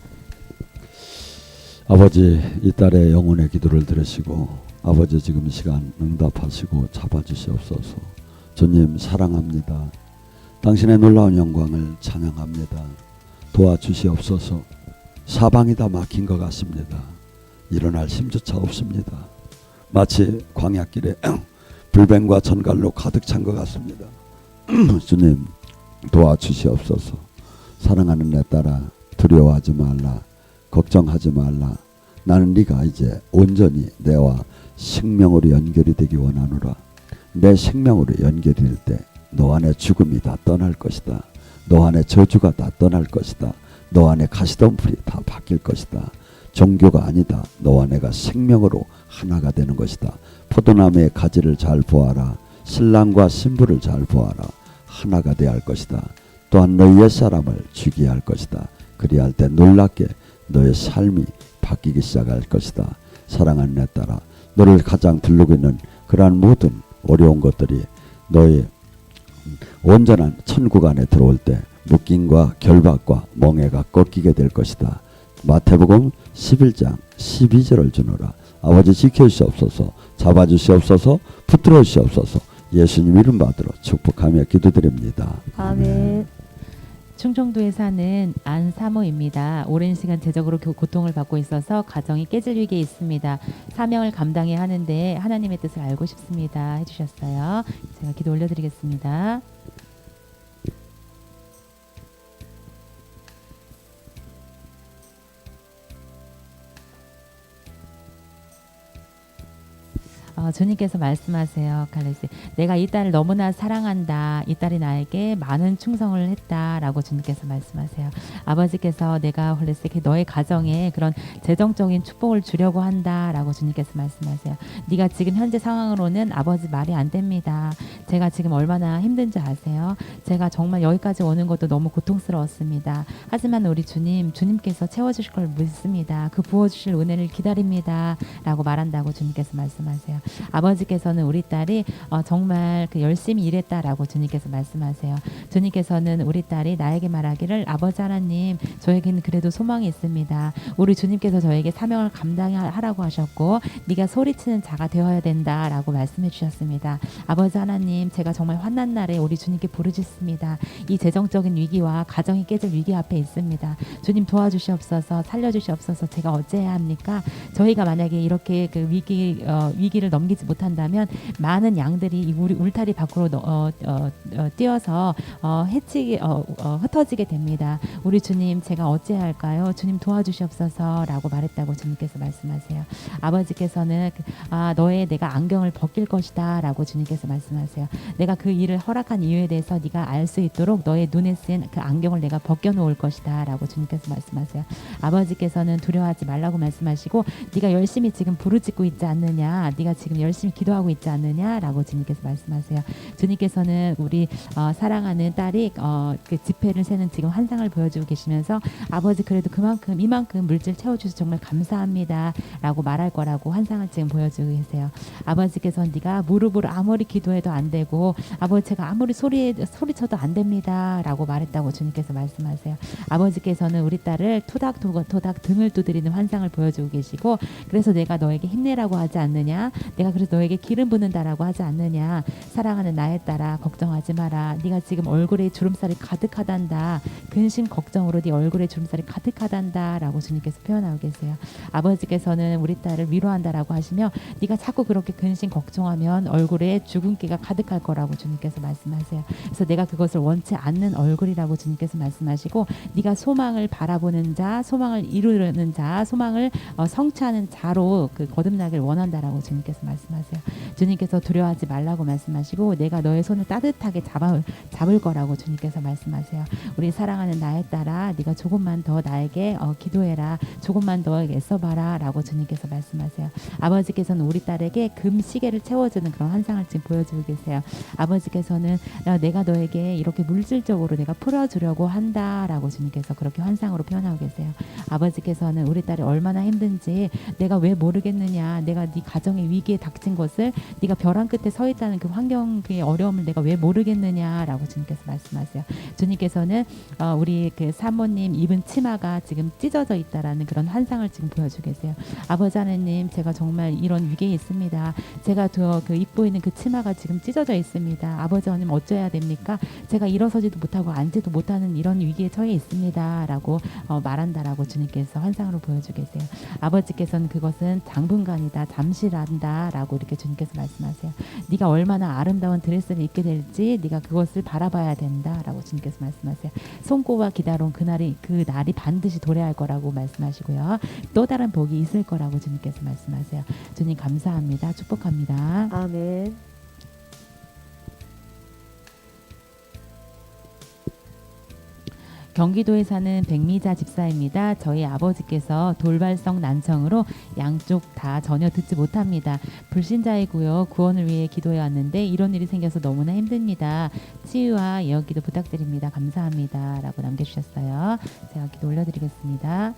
아버지, 이 딸의 영혼의 기도를 들으시고 아버지 지금 이 시간 응답하시고 잡아주시옵소서. 주님 사랑합니다. 당신의 놀라운 영광을 찬양합니다. 도와주시옵소서. 사방이 다 막힌 것 같습니다. 일어날 힘조차 없습니다. 마치 광야길에 불뱀과 전갈로 가득 찬 것 같습니다. 주님 도와주시옵소서. 사랑하는 내 딸아, 두려워하지 말라. 걱정하지 말라. 나는 네가 이제 온전히 내와 생명으로 연결이 되기 원하노라. 내 생명으로 연결이 될 때 너 안에 죽음이 다 떠날 것이다. 너 안에 저주가 다 떠날 것이다. 너 안에 가시덤불이 다 바뀔 것이다. 종교가 아니다. 너와 내가 생명으로 하나가 되는 것이다. 포도나무의 가지를 잘 보아라. 신랑과 신부를 잘 보아라. 하나가 되어야 할 것이다. 또한 너희 옛사람을 죽이게 할 것이다. 그리할 때 놀랍게 너의 삶이 바뀌기 시작할 것이다. 사랑하는 내 딸아, 너를 가장 들르고 있는 그러한 모든 어려운 것들이 너의 온전한 천국 안에 들어올 때 묶임과 결박과 멍해가 꺾이게 될 것이다. 마태복음 11장 12절을 주노라. 아버지 지켜주시옵소서. 잡아주시옵소서. 붙들어 주시옵소서. 예수님 이름 받들어 축복하며 기도드립니다. 아멘. 충청도에 사는 안사모입니다. 오랜 시간 재적으로 고통을 받고 있어서 가정이 깨질 위기에 있습니다. 사명을 감당해야 하는데 하나님의 뜻을 알고 싶습니다. 해주셨어요. 제가 기도 올려드리겠습니다. 주님께서 말씀하세요. 갈레스, 내가 이 딸을 너무나 사랑한다. 이 딸이 나에게 많은 충성을 했다라고 주님께서 말씀하세요. 아버지께서 내가 갈레스 너의 가정에 그런 재정적인 축복을 주려고 한다라고 주님께서 말씀하세요. 네가 지금 현재 상황으로는 아버지 말이 안 됩니다. 제가 지금 얼마나 힘든지 아세요? 제가 정말 여기까지 오는 것도 너무 고통스러웠습니다. 하지만 우리 주님께서 채워주실 걸 믿습니다. 그 부어주실 은혜를 기다립니다. 라고 말한다고 주님께서 말씀하세요. 아버지께서는 우리 딸이 정말 열심히 일했다라고 주님께서 말씀하세요. 주님께서는 우리 딸이 나에게 말하기를 아버지 하나님 저에게는 그래도 소망이 있습니다. 우리 주님께서 저에게 사명을 감당하라고 하셨고 네가 소리치는 자가 되어야 된다라고 말씀해 주셨습니다. 아버지 하나님 제가 정말 환난 날에 우리 주님께 부르짖습니다. 이 재정적인 위기와 가정이 깨질 위기 앞에 있습니다. 주님 도와주시옵소서 살려주시옵소서. 제가 어찌해야 합니까? 저희가 만약에 이렇게 그 위기를 넘기지 못한다면 많은 양들이 이 우리 울타리 밖으로 뛰어서 흩어지게 됩니다. 우리 주님 제가 어찌해야 할까요? 주님 도와주시옵소서라고 말했다고 주님께서 말씀하세요. 아버지께서는 너의 내가 안경을 벗길 것이다 라고 주님께서 말씀하세요. 내가 그 일을 허락한 이유에 대해서 네가 알 수 있도록 너의 눈에 쓴 그 안경을 내가 벗겨놓을 것이다 라고 주님께서 말씀하세요. 아버지께서는 두려워하지 말라고 말씀하시고 네가 열심히 지금 부르짖고 있지 않느냐, 네가 지금 열심히 기도하고 있지 않느냐라고 주님께서 말씀하세요. 주님께서는 우리 사랑하는 딸이 그 지폐를 세는 지금 환상을 보여주고 계시면서 아버지 그래도 이만큼 물질 채워주셔서 정말 감사합니다라고 말할 거라고 환상을 지금 보여주고 계세요. 아버지께서는 네가 무릎으로 아무리 기도해도 안 되고 아버지 제가 아무리 소리쳐도 안 됩니다라고 말했다고 주님께서 말씀하세요. 아버지께서는 우리 딸을 토닥토닥 등을 두드리는 환상을 보여주고 계시고 그래서 내가 너에게 힘내라고 하지 않느냐, 내가 그래서 너에게 기름 붓는다라고 하지 않느냐, 사랑하는 나의 딸아 걱정하지 마라. 네가 지금 얼굴에 주름살이 가득하단다. 근심 걱정으로 네 얼굴에 주름살이 가득하단다라고 주님께서 표현하고 계세요. 아버지께서는 우리 딸을 위로한다라고 하시며 네가 자꾸 그렇게 근심 걱정하면 얼굴에 주근깨가 가득할 거라고 주님께서 말씀하세요. 그래서 내가 그것을 원치 않는 얼굴이라고 주님께서 말씀하시고 네가 소망을 바라보는 자, 소망을 이루는 자, 소망을 성취하는 자로 그 거듭나길 원한다라고 주님께서 말씀하세요. 주님께서 두려워하지 말라고 말씀하시고 내가 너의 손을 따뜻하게 잡을 거라고 주님께서 말씀하세요. 우리 사랑하는 나의 딸아 네가 조금만 더 나에게 기도해라. 조금만 더 애써봐라 라고 주님께서 말씀하세요. 아버지께서는 우리 딸에게 금시계를 채워주는 그런 환상을 지금 보여주고 계세요. 아버지께서는 내가 너에게 이렇게 물질적으로 내가 풀어주려고 한다라고 주님께서 그렇게 환상으로 표현하고 계세요. 아버지께서는 우리 딸이 얼마나 힘든지 내가 왜 모르겠느냐, 내가 네 가정의 위기에 닥친 것을 네가 벼랑 끝에 서 있다는 그 환경의 어려움을 내가 왜 모르겠느냐라고 주님께서 말씀하세요. 주님께서는 우리 그 사모님 입은 치마가 지금 찢어져 있다라는 그런 환상을 지금 보여주고 계세요. 아버지 하나님 제가 정말 이런 위기에 있습니다. 제가 그 입고 있는 그 치마가 지금 찢어져 있습니다. 아버지 하나님 어쩌야 됩니까? 제가 일어서지도 못하고 앉지도 못하는 이런 위기에 처해 있습니다 라고 말한다라고 주님께서 환상으로 보여주고 계세요. 아버지께서는 그것은 당분간이다, 잠시란다 라고 이렇게 주님께서 말씀하세요. 네가 얼마나 아름다운 드레스를 입게 될지 네가 그것을 바라봐야 된다 라고 주님께서 말씀하세요. 손꼽아 기다려온 그 날이 반드시 도래할 거라고 말씀하시고요. 또 다른 복이 있을 거라고 주님께서 말씀하세요. 주님 감사합니다. 축복합니다. 아멘. 경기도에 사는 백미자 집사입니다. 저희 아버지께서 돌발성 난청으로 양쪽 다 전혀 듣지 못합니다. 불신자이고요. 구원을 위해 기도해 왔는데 이런 일이 생겨서 너무나 힘듭니다. 치유와 예언기도 부탁드립니다. 감사합니다. 라고 남겨주셨어요. 제가 기도 올려드리겠습니다.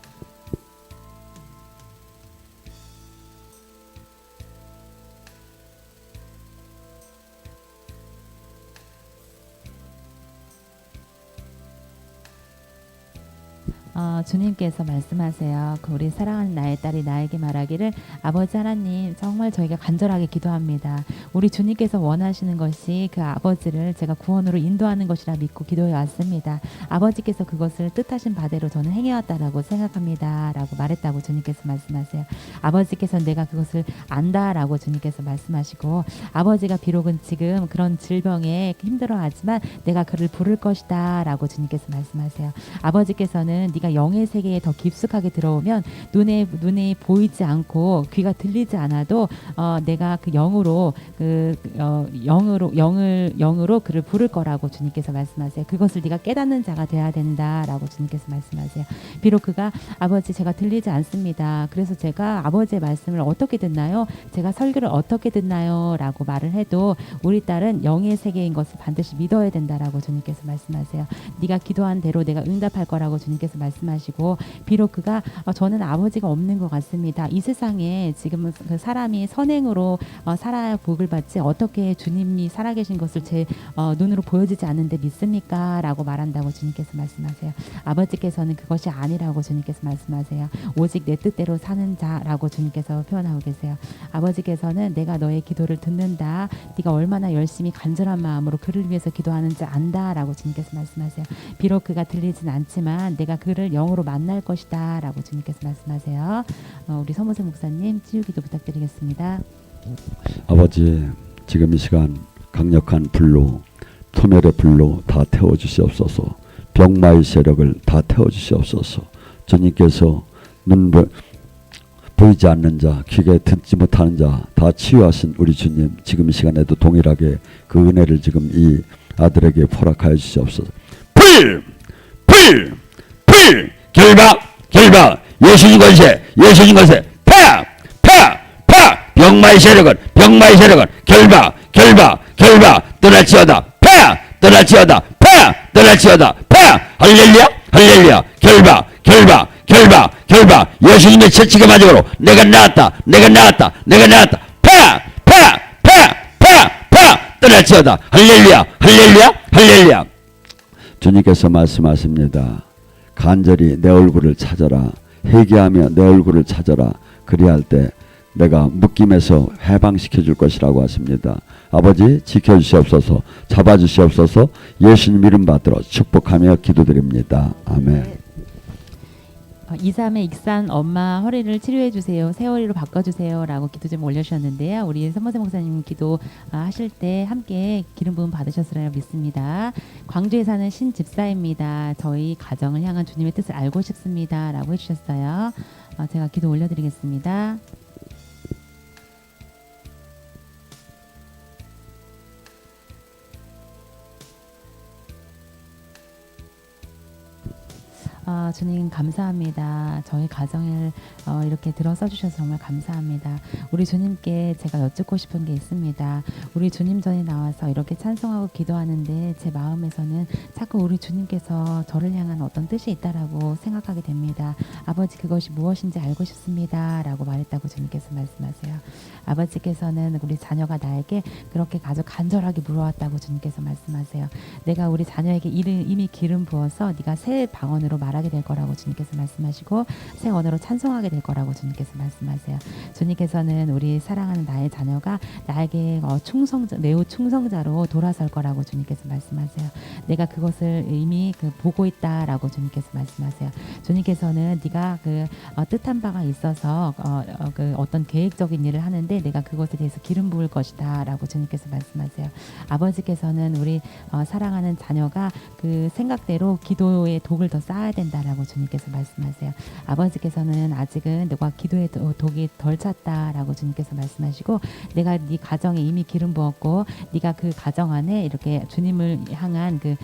주님께서 말씀하세요. 그 우리 사랑하는 나의 딸이 나에게 말하기를 아버지 하나님 정말 저희가 간절하게 기도합니다. 우리 주님께서 원하시는 것이 그 아버지를 제가 구원으로 인도하는 것이라 믿고 기도해 왔습니다. 아버지께서 그것을 뜻하신 바대로 저는 행해왔다라고 생각합니다. 라고 말했다고 주님께서 말씀하세요. 아버지께서는 내가 그것을 안다라고 주님께서 말씀하시고 아버지가 비록은 지금 그런 질병에 힘들어하지만 내가 그를 부를 것이다 라고 주님께서 말씀하세요. 아버지께서는 네가 영의 세계에 더 깊숙하게 들어오면 눈에 보이지 않고 귀가 들리지 않아도 내가 그 영으로 영으로 그를 부를 거라고 주님께서 말씀하세요. 그것을 네가 깨닫는 자가 돼야 된다라고 주님께서 말씀하세요. 비록 그가 아버지 제가 들리지 않습니다. 그래서 제가 아버지의 말씀을 어떻게 듣나요? 제가 설교를 어떻게 듣나요? 라고 말을 해도 우리 딸은 영의 세계인 것을 반드시 믿어야 된다라고 주님께서 말씀하세요. 네가 기도한 대로 내가 응답할 거라고 주님께서 말씀하시고 비록 그가 저는 아버지가 없는 것 같습니다. 이 세상에 지금 그 사람이 선행으로 살아야 복을 받지 어떻게 주님이 살아계신 것을 제 눈으로 보여지지 않는데 믿습니까? 라고 말한다고 주님께서 말씀하세요. 아버지께서는 그것이 아니라고 주님께서 말씀하세요. 오직 내 뜻대로 사는 자라고 주님께서 표현하고 계세요. 아버지께서는 내가 너의 기도를 듣는다. 네가 얼마나 열심히 간절한 마음으로 그를 위해서 기도하는지 안다라고 주님께서 말씀하세요. 비록 그가 들리진 않지만 내가 그를 영으로 만날 것이다 라고 주님께서 말씀하세요. 우리 서무세 목사님 치유기도 부탁드리겠습니다. 아버지, 지금 이 시간 강력한 불로, 토멸의 불로 다 태워주시옵소서. 병마의 세력을 다 태워주시옵소서. 주님께서 보이지 않는 자, 귀에 듣지 못하는 자 다 치유하신 우리 주님, 지금 이 시간에도 동일하게 그 은혜를 지금 이 아들에게 포락하여 주시옵소서. 불! 결박! 예수님 권세! 파! 병마의 세력은 결박! 떠날지어다! 파! 할렐루야! 결박! 예수님의 채찍의 마지막으로 내가 나았다! 파! 떠날지어다! 할렐루야! 주님께서 말씀하십니다. 간절히 내 얼굴을 찾아라. 회개하며 내 얼굴을 찾아라. 그리할 때 내가 묶임에서 해방시켜 줄 것이라고 하십니다. 아버지 지켜주시옵소서. 잡아주시옵소서. 예수님 이름 받들어 축복하며 기도드립니다. 아멘. 이삼의 익산 엄마 허리를 치료해 주세요. 새 허리로 바꿔주세요. 라고 기도 좀 올려주셨는데요. 우리 서머세 목사님 기도 하실 때 함께 기름 부음 받으셨으리라 믿습니다. 광주에 사는 신집사입니다. 저희 가정을 향한 주님의 뜻을 알고 싶습니다. 라고 해주셨어요. 제가 기도 올려드리겠습니다. 주님 감사합니다. 저희 가정을 이렇게 들어서 주셔서 정말 감사합니다. 우리 주님께 제가 여쭙고 싶은 게 있습니다. 우리 주님 전에 나와서 이렇게 찬송하고 기도하는데 제 마음에서는 자꾸 우리 주님께서 저를 향한 어떤 뜻이 있다라고 생각하게 됩니다. 아버지 그것이 무엇인지 알고 싶습니다. 라고 말했다고 주님께서 말씀하세요. 아버지께서는 우리 자녀가 나에게 그렇게 아주 간절하게 물어왔다고 주님께서 말씀하세요. 내가 우리 자녀에게 이미 기름 부어서 네가 새 방언으로 말하게 될 거라고 주님께서 말씀하시고 새 언어로 찬송하게 될 거라고 주님께서 말씀하세요. 주님께서는 우리 사랑하는 나의 자녀가 나에게 매우 충성자로 돌아설 거라고 주님께서 말씀하세요. 내가 그것을 이미 보고 있다라고 주님께서 말씀하세요. 주님께서는 네가 뜻한 바가 있어서 어떤 계획적인 일을 하는데 내가 그것에 대해서 기름 부을 것이다 라고 주님께서 말씀하세요. 아버지께서는 우리 사랑하는 자녀가 그 생각대로 기도의 독을 더 쌓아야 된다라고 주님께서 말씀하세요. 아버지께서는 아직은 너가 기도의 독이 덜 찼다라고 주님께서 말씀하시고 내가 네 가정에 이미 기름 부었고 네가 그 가정 안에 이렇게 주님을 향한 그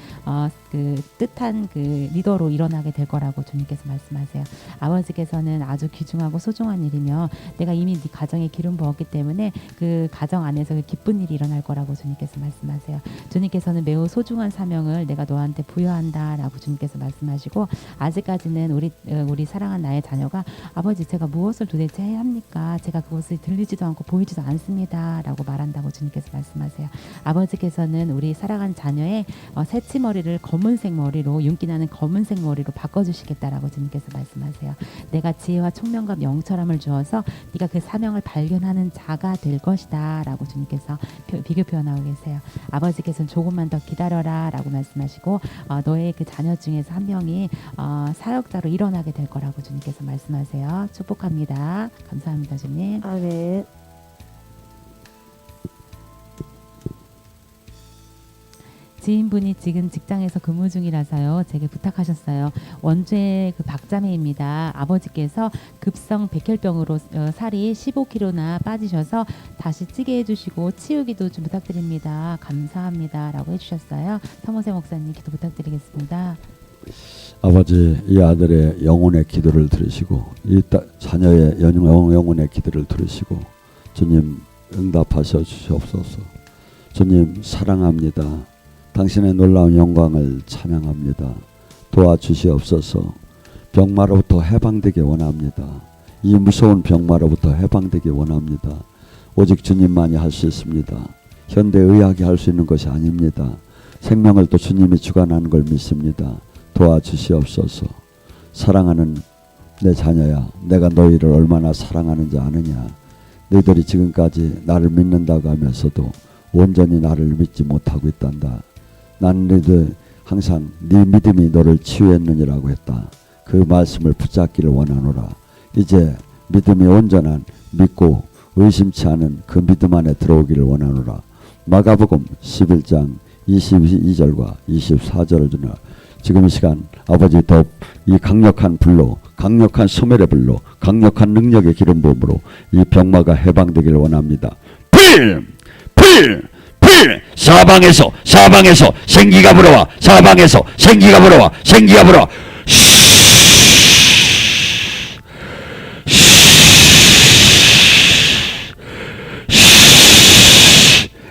뜻한 그 리더로 일어나게 될 거라고 주님께서 말씀하세요. 아버지께서는 아주 귀중하고 소중한 일이며 내가 이미 네 가정에 기름 부었기 때문에 그 가정 안에서 기쁜 일이 일어날 거라고 주님께서 말씀하세요. 주님께서는 매우 소중한 사명을 내가 너한테 부여한다라고 주님께서 말씀하시고 아직까지는 우리 사랑한 나의 자녀가 아버지 제가 무엇을 도대체 해야 합니까? 제가 그것을 들리지도 않고 보이지도 않습니다라고 말한다고 주님께서 말씀하세요. 아버지께서는 우리 사랑한 자녀의 새치머리를 검은색 머리로 윤기 나는 검은색 머리로 바꿔주시겠다라고 주님께서 말씀하세요. 내가 지혜와 총명과 명철함을 주어서 네가 그 사명을 발견하는 자가 될 것이다 라고 주님께서 비교 표현하고 계세요. 아버지께서는 조금만 더 기다려라 라고 말씀하시고 너의 그 자녀 중에서 한 명이 사역자로 일어나게 될 거라고 주님께서 말씀하세요. 축복합니다. 감사합니다 주님. 아멘. 지인분이 지금 직장에서 근무 중이라서요. 제게 부탁하셨어요. 원주의 그 박자매입니다. 아버지께서 급성 백혈병으로 살이 15kg나 빠지셔서 다시 찌게 해주시고 치우기도 좀 부탁드립니다. 감사합니다. 라고 해주셨어요. 서모세 목사님 기도 부탁드리겠습니다. 아버지, 이 아들의 영혼의 기도를 들으시고 이 자녀의 영혼의 기도를 들으시고 주님 응답하셔 주시옵소서. 주님 사랑합니다. 당신의 놀라운 영광을 찬양합니다. 도와주시옵소서. 병마로부터 해방되기 원합니다. 이 무서운 병마로부터 해방되기 원합니다. 오직 주님만이 할 수 있습니다. 현대의학이 할 수 있는 것이 아닙니다. 생명을 또 주님이 주관하는 걸 믿습니다. 도와주시옵소서. 사랑하는 내 자녀야, 내가 너희를 얼마나 사랑하는지 아느냐. 너희들이 지금까지 나를 믿는다고 하면서도 온전히 나를 믿지 못하고 있단다. 나는 너희들 항상 네 믿음이 너를 치유했느니라고 했다. 그 말씀을 붙잡기를 원하노라. 이제 믿음이 온전한 믿고 의심치 않은 그 믿음 안에 들어오기를 원하노라. 마가복음 11장 22절과 24절을 주나 지금 이 시간 아버지 더 이 강력한 불로, 강력한 소멸의 불로, 강력한 능력의 기름 부음으로 이 병마가 해방되기를 원합니다. 불! 사방에서 생기가 불어와. 사방에서 생기가 불어와.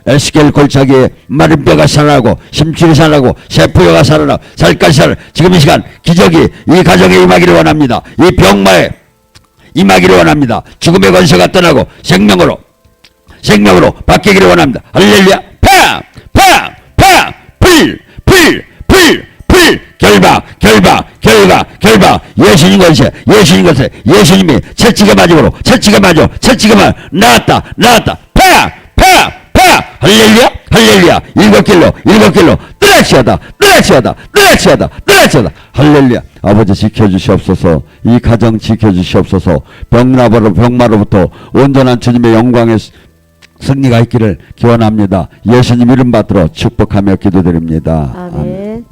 에스겔 골짜기에 마른 뼈가 살아나고 심줄이 살아나고 세포가 살아나고 살까지 살아. 지금 이 시간 기적이 이 가정에 임하기를 원합니다. 이 병마에 임하기를 원합니다. 죽음의 권세가 떠나고 생명으로 바뀌기를 원합니다. 할렐루야. 결박 예수님 권세 예수님이 채찍에 맞음으로 나았다 할렐루야. 일곱 길로 뜨락시하다 할렐루야. 아버지 지켜주시옵소서. 이 가정 지켜주시옵소서. 병마로부터 온전한 주님의 영광의 승리가 있기를 기원합니다. 예수님 이름 받들어 축복하며 기도드립니다. 아멘.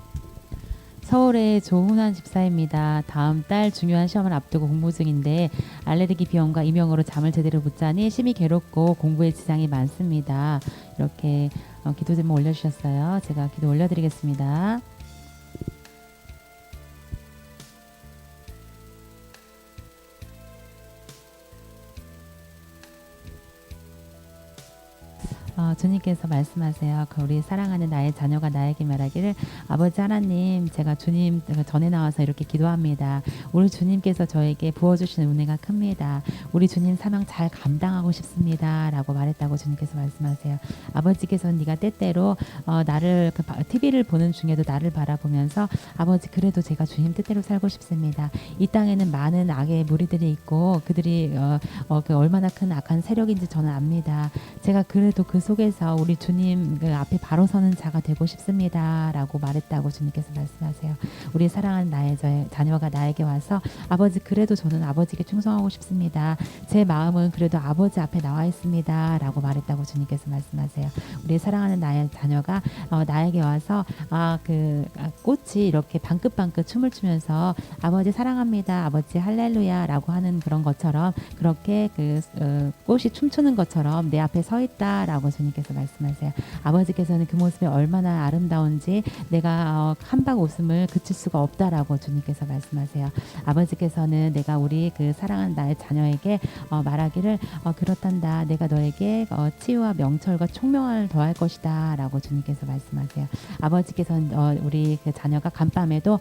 서울의 조훈환 집사입니다. 다음 달 중요한 시험을 앞두고 공부 중인데 알레르기 비염과 이명으로 잠을 제대로 못 자니 심히 괴롭고 공부에 지장이 많습니다. 이렇게 기도 제목 올려주셨어요. 제가 기도 올려드리겠습니다. 주님께서 말씀하세요. 우리 사랑하는 나의 자녀가 나에게 말하기를 아버지 하나님, 제가 주님 전에 나와서 이렇게 기도합니다. 우리 주님께서 저에게 부어주시는 은혜가 큽니다. 우리 주님 사명 잘 감당하고 싶습니다. 라고 말했다고 주님께서 말씀하세요. 아버지께서는 네가 때때로 나를 TV를 보는 중에도 나를 바라보면서 아버지 그래도 제가 주님 뜻대로 살고 싶습니다. 이 땅에는 많은 악의 무리들이 있고 그들이 얼마나 큰 악한 세력인지 저는 압니다. 제가 그래도 그 속에서 우리 주님 앞에 바로 서는 자가 되고 싶습니다. 라고 말했다고 주님께서 말씀하세요. 우리 사랑하는 나의 자녀가 나에게 와서 아버지 그래도 저는 아버지께 충성하고 싶습니다. 제 마음은 그래도 아버지 앞에 나와 있습니다. 라고 말했다고 주님께서 말씀하세요. 우리 사랑하는 나의 자녀가 나에게 와서 꽃이 이렇게 방긋방긋 춤을 추면서 아버지 사랑합니다. 아버지 할렐루야 라고 하는 그런 것처럼 그렇게 꽃이 춤추는 것처럼 내 앞에 서 있다라고 주님 주님께서 말씀하세요. 아버지께서는 그 모습이 얼마나 아름다운지 내가 한박 웃음을 그칠 수가 없다라고 주님께서 말씀하세요. 아버지께서는 내가 우리 그 사랑하는 나의 자녀에게 말하기를 그렇단다. 내가 너에게 치유와 명철과 총명을 더할 것이다 라고 주님께서 말씀하세요. 아버지께서는 우리 그 자녀가 간밤에도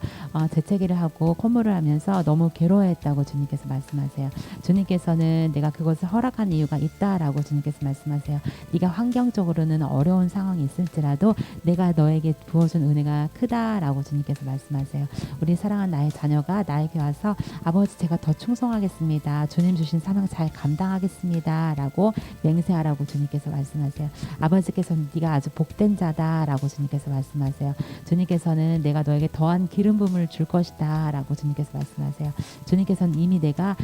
재채기를 하고 콧물을 하면서 너무 괴로워했다고 주님께서 말씀하세요. 주님께서는 내가 그것을 허락한 이유가 있다라고 주님께서 말씀하세요. 네가 환경적으로는 어려운 상황이 있을지라도 내가 너에게 부어준 은혜가 크다라고 주님께서 말씀하세요. 우리 사랑하는 나의 자녀가 나에게 와서 아버지 제가 더 충성하겠습니다. 주님 주신 사명 잘 감당하겠습니다 라고 맹세하라고 주님께서 말씀하세요. 아버지께서는 네가 아주 복된 자다라고 주님께서 말씀하세요. 주님께서는 내가 너에게 더한 기름 부음을 줄 것이다 라고 주님께서 말씀하세요. 주님께서는 이미 내가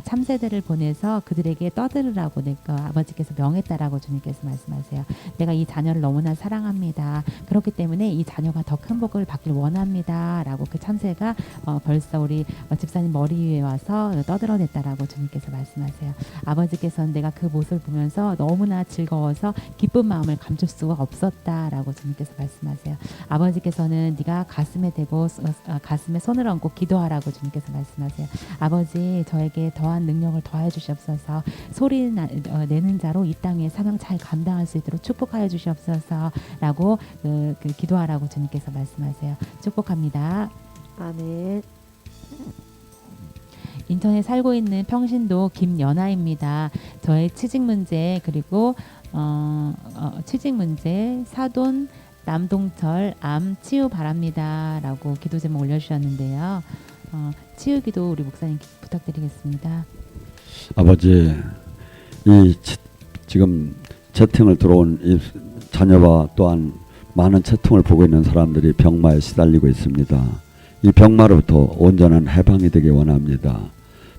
참새들을 보내서 그들에게 떠들으라고 내가 아버지께서 명했다라고 주님께서 말씀하세요. 내가 이 자녀를 너무나 사랑합니다. 그렇기 때문에 이 자녀가 더 큰 복을 받길 원합니다 라고 그 참새가 벌써 우리 집사님 머리 위에 와서 떠들어냈다라고 주님께서 말씀하세요. 아버지께서는 내가 그 모습을 보면서 너무나 즐거워서 기쁜 마음을 감출 수가 없었다라고 주님께서 말씀하세요. 아버지께서는 네가 가슴에 대고 가슴에 손을 얹고 기도하라고 주님께서 말씀하세요. 아버지 저에게 더한 능력을 더해 주시옵소서. 소리 내는 자로 이 땅에 사명 잘 감당할 수 있도록 축복하여 주시옵소서라고 그 기도하라고 주님께서 말씀하세요. 축복합니다. 아멘. 인천에 살고 있는 평신도 김연아입니다. 저의 취직 문제 그리고 취직 문제 사돈 남동철 암 치유 바랍니다라고 기도 제목 올려주셨는데요. 치유 기도 우리 목사님 부탁드리겠습니다. 아버지, 지금 채팅을 들어온 이 자녀와 또한 많은 채팅을 보고 있는 사람들이 병마에 시달리고 있습니다. 이 병마로부터 온전한 해방이 되기 원합니다.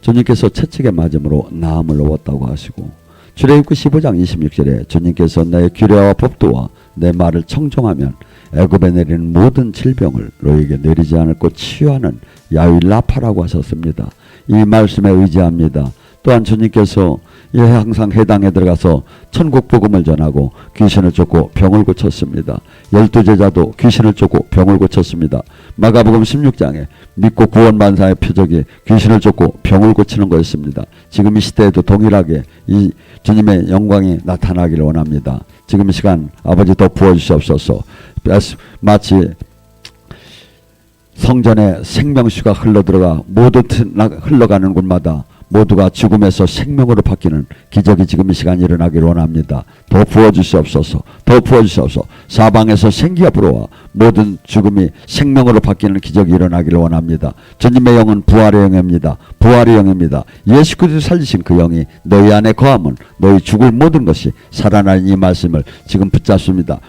주님께서 채찍에 맞음으로 나음을 얻었다고 하시고 출애굽기 15장 26절에 주님께서 내 규례와 법도와 내 말을 청정하면 애굽에 내리는 모든 질병을 너에게 내리지 않고 치유하는 야윈라파라고 하셨습니다. 이 말씀에 의지합니다. 또한 주님께서 항상 해당에 들어가서 천국 복음을 전하고 귀신을 쫓고 병을 고쳤습니다. 12제자도 귀신을 쫓고 병을 고쳤습니다. 마가복음 16장에 믿고 구원받은 표적이 귀신을 쫓고 병을 고치는 것이었습니다. 지금 이 시대에도 동일하게 이 주님의 영광이 나타나기를 원합니다. 지금 이 시간 아버지 더 부어주시옵소서. 마치 성전에 생명수가 흘러들어가 모두 흘러가는 곳마다 모두가 죽음에서 생명으로 바뀌는 기적이 지금 이 시간 일어나기를 원합니다. 더 부어주시옵소서. 더 부어주시옵소서. 사방에서 생기가 불어와 모든 죽음이 생명으로 바뀌는 기적이 일어나기를 원합니다. 주님의 영은 부활의 영입니다. 부활의 영입니다. 예수 그리스도 살리신 그 영이 너희 안에 거하면 너희 죽을 모든 것이 살아나는 이 말씀을 지금 붙잡습니다.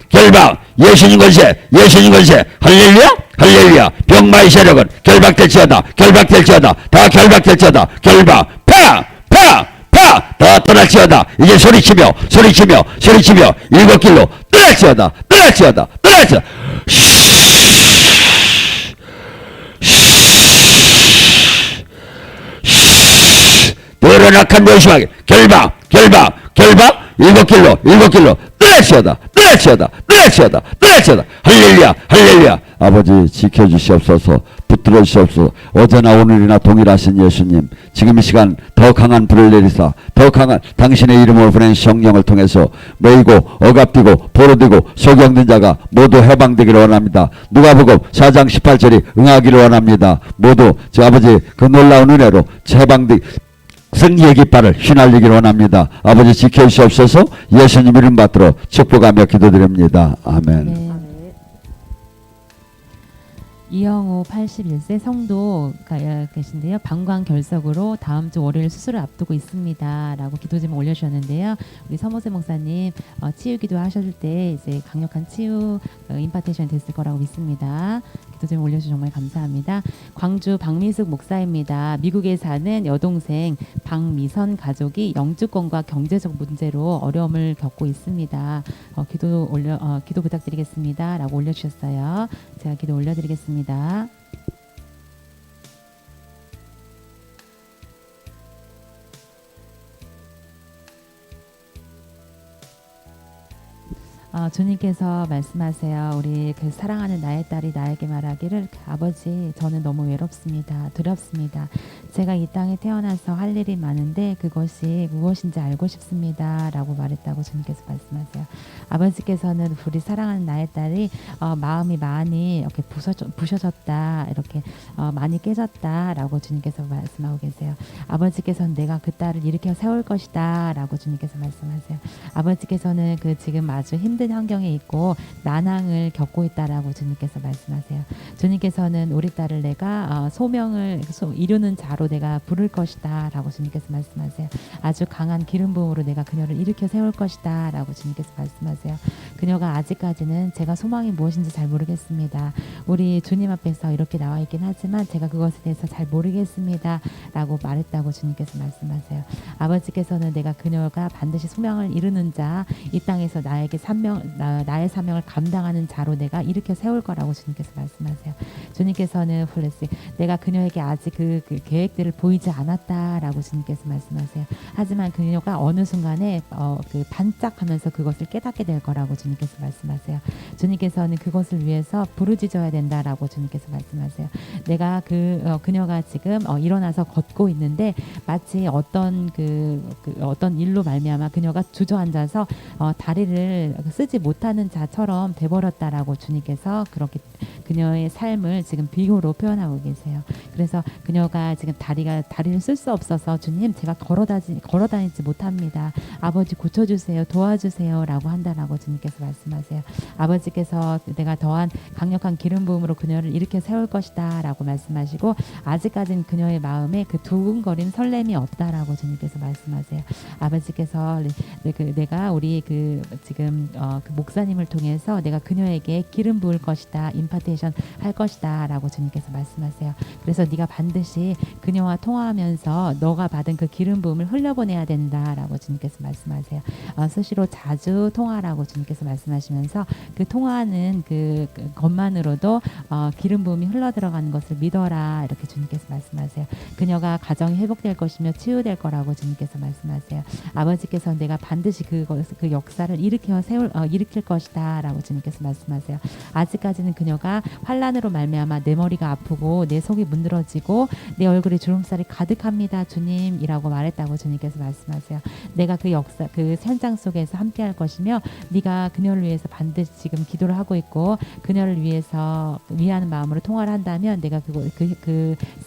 결박 예수님 권세 할렐루야 병마의 세력은 결박될지어다 다 결박될지어다 다 떠날지어다. 이제 소리치며 일곱 길로 떠날지어다 더러운 악한 명심하게 결박 일곱 길로 떠날지어다. 할렐루야. 아버지 지켜주시옵소서. 붙들어 주시옵소서. 어제나 오늘이나 동일하신 예수님, 지금 이 시간 더 강한 불을 내리사 더 강한 당신의 이름으로 보낸 성령을 통해서 매이고 억압되고 포로되고 소경된 자가 모두 해방되기를 원합니다. 누가복음 4장 18절이 응하기를 원합니다. 모두 저 아버지 그 놀라운 은혜로 해방되 승리의 깃발을 휘날리기를 원합니다. 아버지 지켜주시옵소서. 예수님 이름 받들어 축복하며 기도드립니다. 아멘. 네. 이영호 81세 성도가 계신데요. 방광결석으로 다음 주 월요일 수술을 앞두고 있습니다. 라고 기도 제목 올려주셨는데요. 우리 서모세 목사님 치유 기도 하실 때 이제 강력한 치유 임파테이션 됐을 거라고 믿습니다. 기도 제목 올려주셔서 정말 감사합니다. 광주 박미숙 목사입니다. 미국에 사는 여동생 박미선 가족이 영주권과 경제적 문제로 어려움을 겪고 있습니다. 기도 부탁드리겠습니다. 라고 올려주셨어요. 제가 기도 올려드리겠습니다. 주님께서 말씀하세요. 우리 그 사랑하는 나의 딸이 나에게 말하기를 아버지 저는 너무 외롭습니다. 두렵습니다. 제가 이 땅에 태어나서 할 일이 많은데 그것이 무엇인지 알고 싶습니다. 라고 말했다고 주님께서 말씀하세요. 아버지께서는 우리 사랑하는 나의 딸이 마음이 많이 이렇게 부셔졌다. 이렇게 많이 깨졌다. 라고 주님께서 말씀하고 계세요. 아버지께서는 내가 그 딸을 일으켜 세울 것이다. 라고 주님께서 말씀하세요. 아버지께서는 그 지금 아주 힘든 환경에 있고 난항을 겪고 있다라고 주님께서 말씀하세요. 주님께서는 우리 딸을 내가 소명을 이루는 자로 내가 부를 것이다 라고 주님께서 말씀하세요. 아주 강한 기름 부음으로 내가 그녀를 일으켜 세울 것이다 라고 주님께서 말씀하세요. 그녀가 아직까지는 제가 소망이 무엇인지 잘 모르겠습니다. 우리 주님 앞에서 이렇게 나와 있긴 하지만 제가 그것에 대해서 잘 모르겠습니다 라고 말했다고 주님께서 말씀하세요. 아버지께서는 내가 그녀가 반드시 소명을 이루는 자, 이 땅에서 나에게 나의 사명을 감당하는 자로 내가 일으켜 세울 거라고 주님께서 말씀하세요. 주님께서는 내가 그녀에게 아직 그 계획들을 보이지 않았다라고 주님께서 말씀하세요. 하지만 그녀가 어느 순간에 그 반짝하면서 그것을 깨닫게 될 거라고 주님께서 말씀하세요. 주님께서는 그것을 위해서 부르짖어야 된다라고 주님께서 말씀하세요. 내가 그녀가 지금 일어나서 걷고 있는데 마치 어떤 어떤 일로 말미암아 그녀가 주저앉아서 다리를 쓰지 못하는 자처럼 돼버렸다라고 주님께서 그렇게 그녀의 삶을 지금 비유로 표현하고 계세요. 그래서 그녀가 지금 다리를 쓸 수 없어서 주님 제가 걸어다니지 못합니다. 아버지 고쳐주세요. 도와주세요. 라고 한다라고 주님께서 말씀하세요. 아버지께서 내가 더한 강력한 기름 부음으로 그녀를 일으켜 세울 것이다 라고 말씀하시고 아직까지는 그녀의 마음에 그 두근거리는 설렘이 없다라고 주님께서 말씀하세요. 아버지께서 내가 우리 지금 그 목사님을 통해서 내가 그녀에게 기름 부을 것이다, 임파테이션 할 것이다 라고 주님께서 말씀하세요. 그래서 네가 반드시 그녀와 통화하면서 너가 받은 그 기름 부음을 흘려보내야 된다 라고 주님께서 말씀하세요. 수시로 자주 통화라고 주님께서 말씀하시면서 그 통화하는 것만으로도 기름 부음이 흘러 들어가는 것을 믿어라 이렇게 주님께서 말씀하세요. 그녀가 가정이 회복될 것이며 치유될 거라고 주님께서 말씀하세요. 아버지께서 내가 반드시 그 역사를 일으킬 것이다 라고 주님께서 말씀하세요. 아직까지는 그녀가 환난으로 말미암아 내 머리가 아프고 내 속이 문드러지고 내 얼굴에 주름살이 가득합니다 주님이라고 말했다고 주님께서 말씀하세요. 내가 그 역사 그 현장 속에서 함께할 것이며 네가 그녀를 위해서 반드시 지금 기도를 하고 있고 그녀를 위해서 위하는 마음으로 통화를 한다면 내가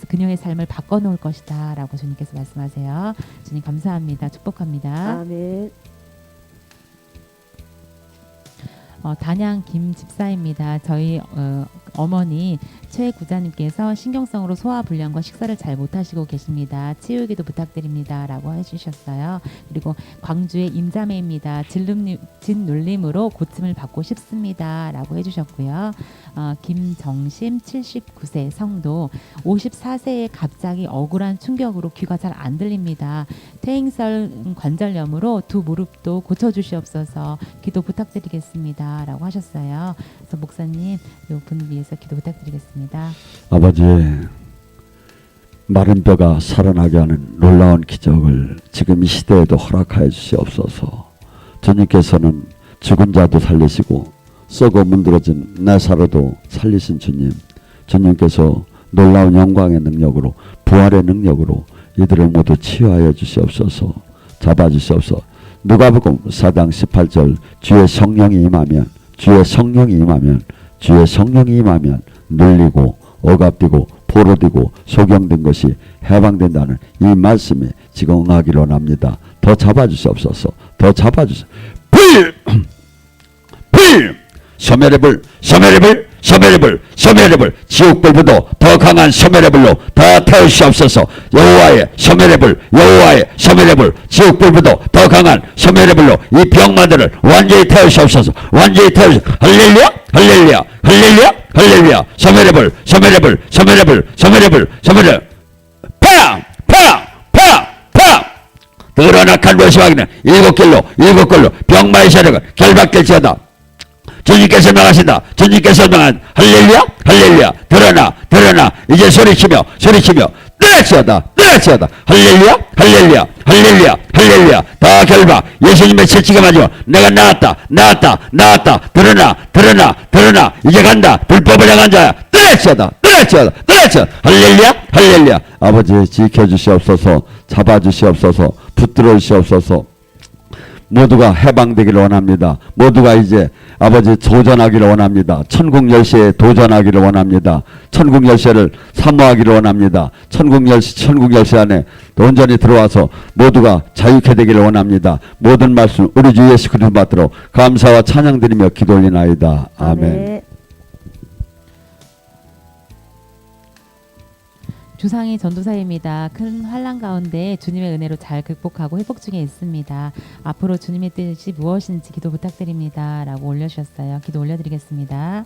그녀의 삶을 바꿔놓을 것이다 라고 주님께서 말씀하세요. 주님 감사합니다. 축복합니다. 아멘. 단양 김 집사입니다. 저희 어머니 최 구자님께서 신경성으로 소화불량과 식사를 잘 못하시고 계십니다. 치유기도 부탁드립니다. 라고 해주셨어요. 그리고 광주의 임자매입니다. 짓눌림으로 고침을 받고 싶습니다. 라고 해주셨고요. 김정심 79세 성도 54세에 갑자기 억울한 충격으로 귀가 잘 안 들립니다. 퇴행성 관절염으로 두 무릎도 고쳐주시옵소서 기도 부탁드리겠습니다. 라고 하셨어요. 그래서 목사님 이 분 위해서 기도 부탁드리겠습니다. 아버지, 마른 뼈가 살아나게 하는 놀라운 기적을 지금 이 시대에도 허락하여 주시옵소서. 주님께서는 죽은 자도 살리시고 썩어 문드러진 나사로도 살리신 주님, 주님께서 놀라운 영광의 능력으로 부활의 능력으로 이들을 모두 치유하여 주시옵소서. 잡아주시옵소서. 누가복음 4장 18절 주의 성령이 임하면 주의 성령이 임하면 눌리고 억압되고 포로되고 소경된 것이 해방된다는 이 말씀이 지금 응하기로 합니다. 더 잡아주시옵소서. 더 잡아주시옵소서. 불! 소멸의 불 지옥불보다 더 강한 소멸의 불로 더 태우시옵소서. 여호와의 소멸의 불 지옥불보다 더 강한 소멸의 불로 이 병마들을 완전히 태우시옵소서. 완전히 태우시옵소서. 할렐루야 소멸의 불 팡 드러나간 로시와기는 일곱 걸로 병마의 세력을 결박될지어다. 주님께서 명하신다. 할렐루야 드러나 이제 소리치며 떠날지어다. 떠날지어다. 할렐루야, 할렐루야, 할렐루야, 할렐루야. 다 결박. 예수님의 채찍에 맞아. 내가 나았다. 드러나. 이제 간다. 불법을 향한 자야. 떠날지어다. 할렐루야, 할렐루야. 아버지 지켜주시옵소서. 잡아주시옵소서. 붙들어 주시옵소서. 모두가 해방되기를 원합니다. 모두가 이제 아버지 도전하기를 원합니다. 천국 열쇠에 도전하기를 원합니다. 천국 열쇠를 사모하기를 원합니다. 천국 열쇠 안에 온전히 들어와서 모두가 자유케 되기를 원합니다. 모든 말씀 우리 주 예수 그리스도 받들어 감사와 찬양드리며 기도 올리나이다. 아멘. 네. 주상희 전도사입니다. 큰 환난 가운데 주님의 은혜로 잘 극복하고 회복 중에 있습니다. 앞으로 주님의 뜻이 무엇인지 기도 부탁드립니다. 라고 올려주셨어요. 기도 올려드리겠습니다.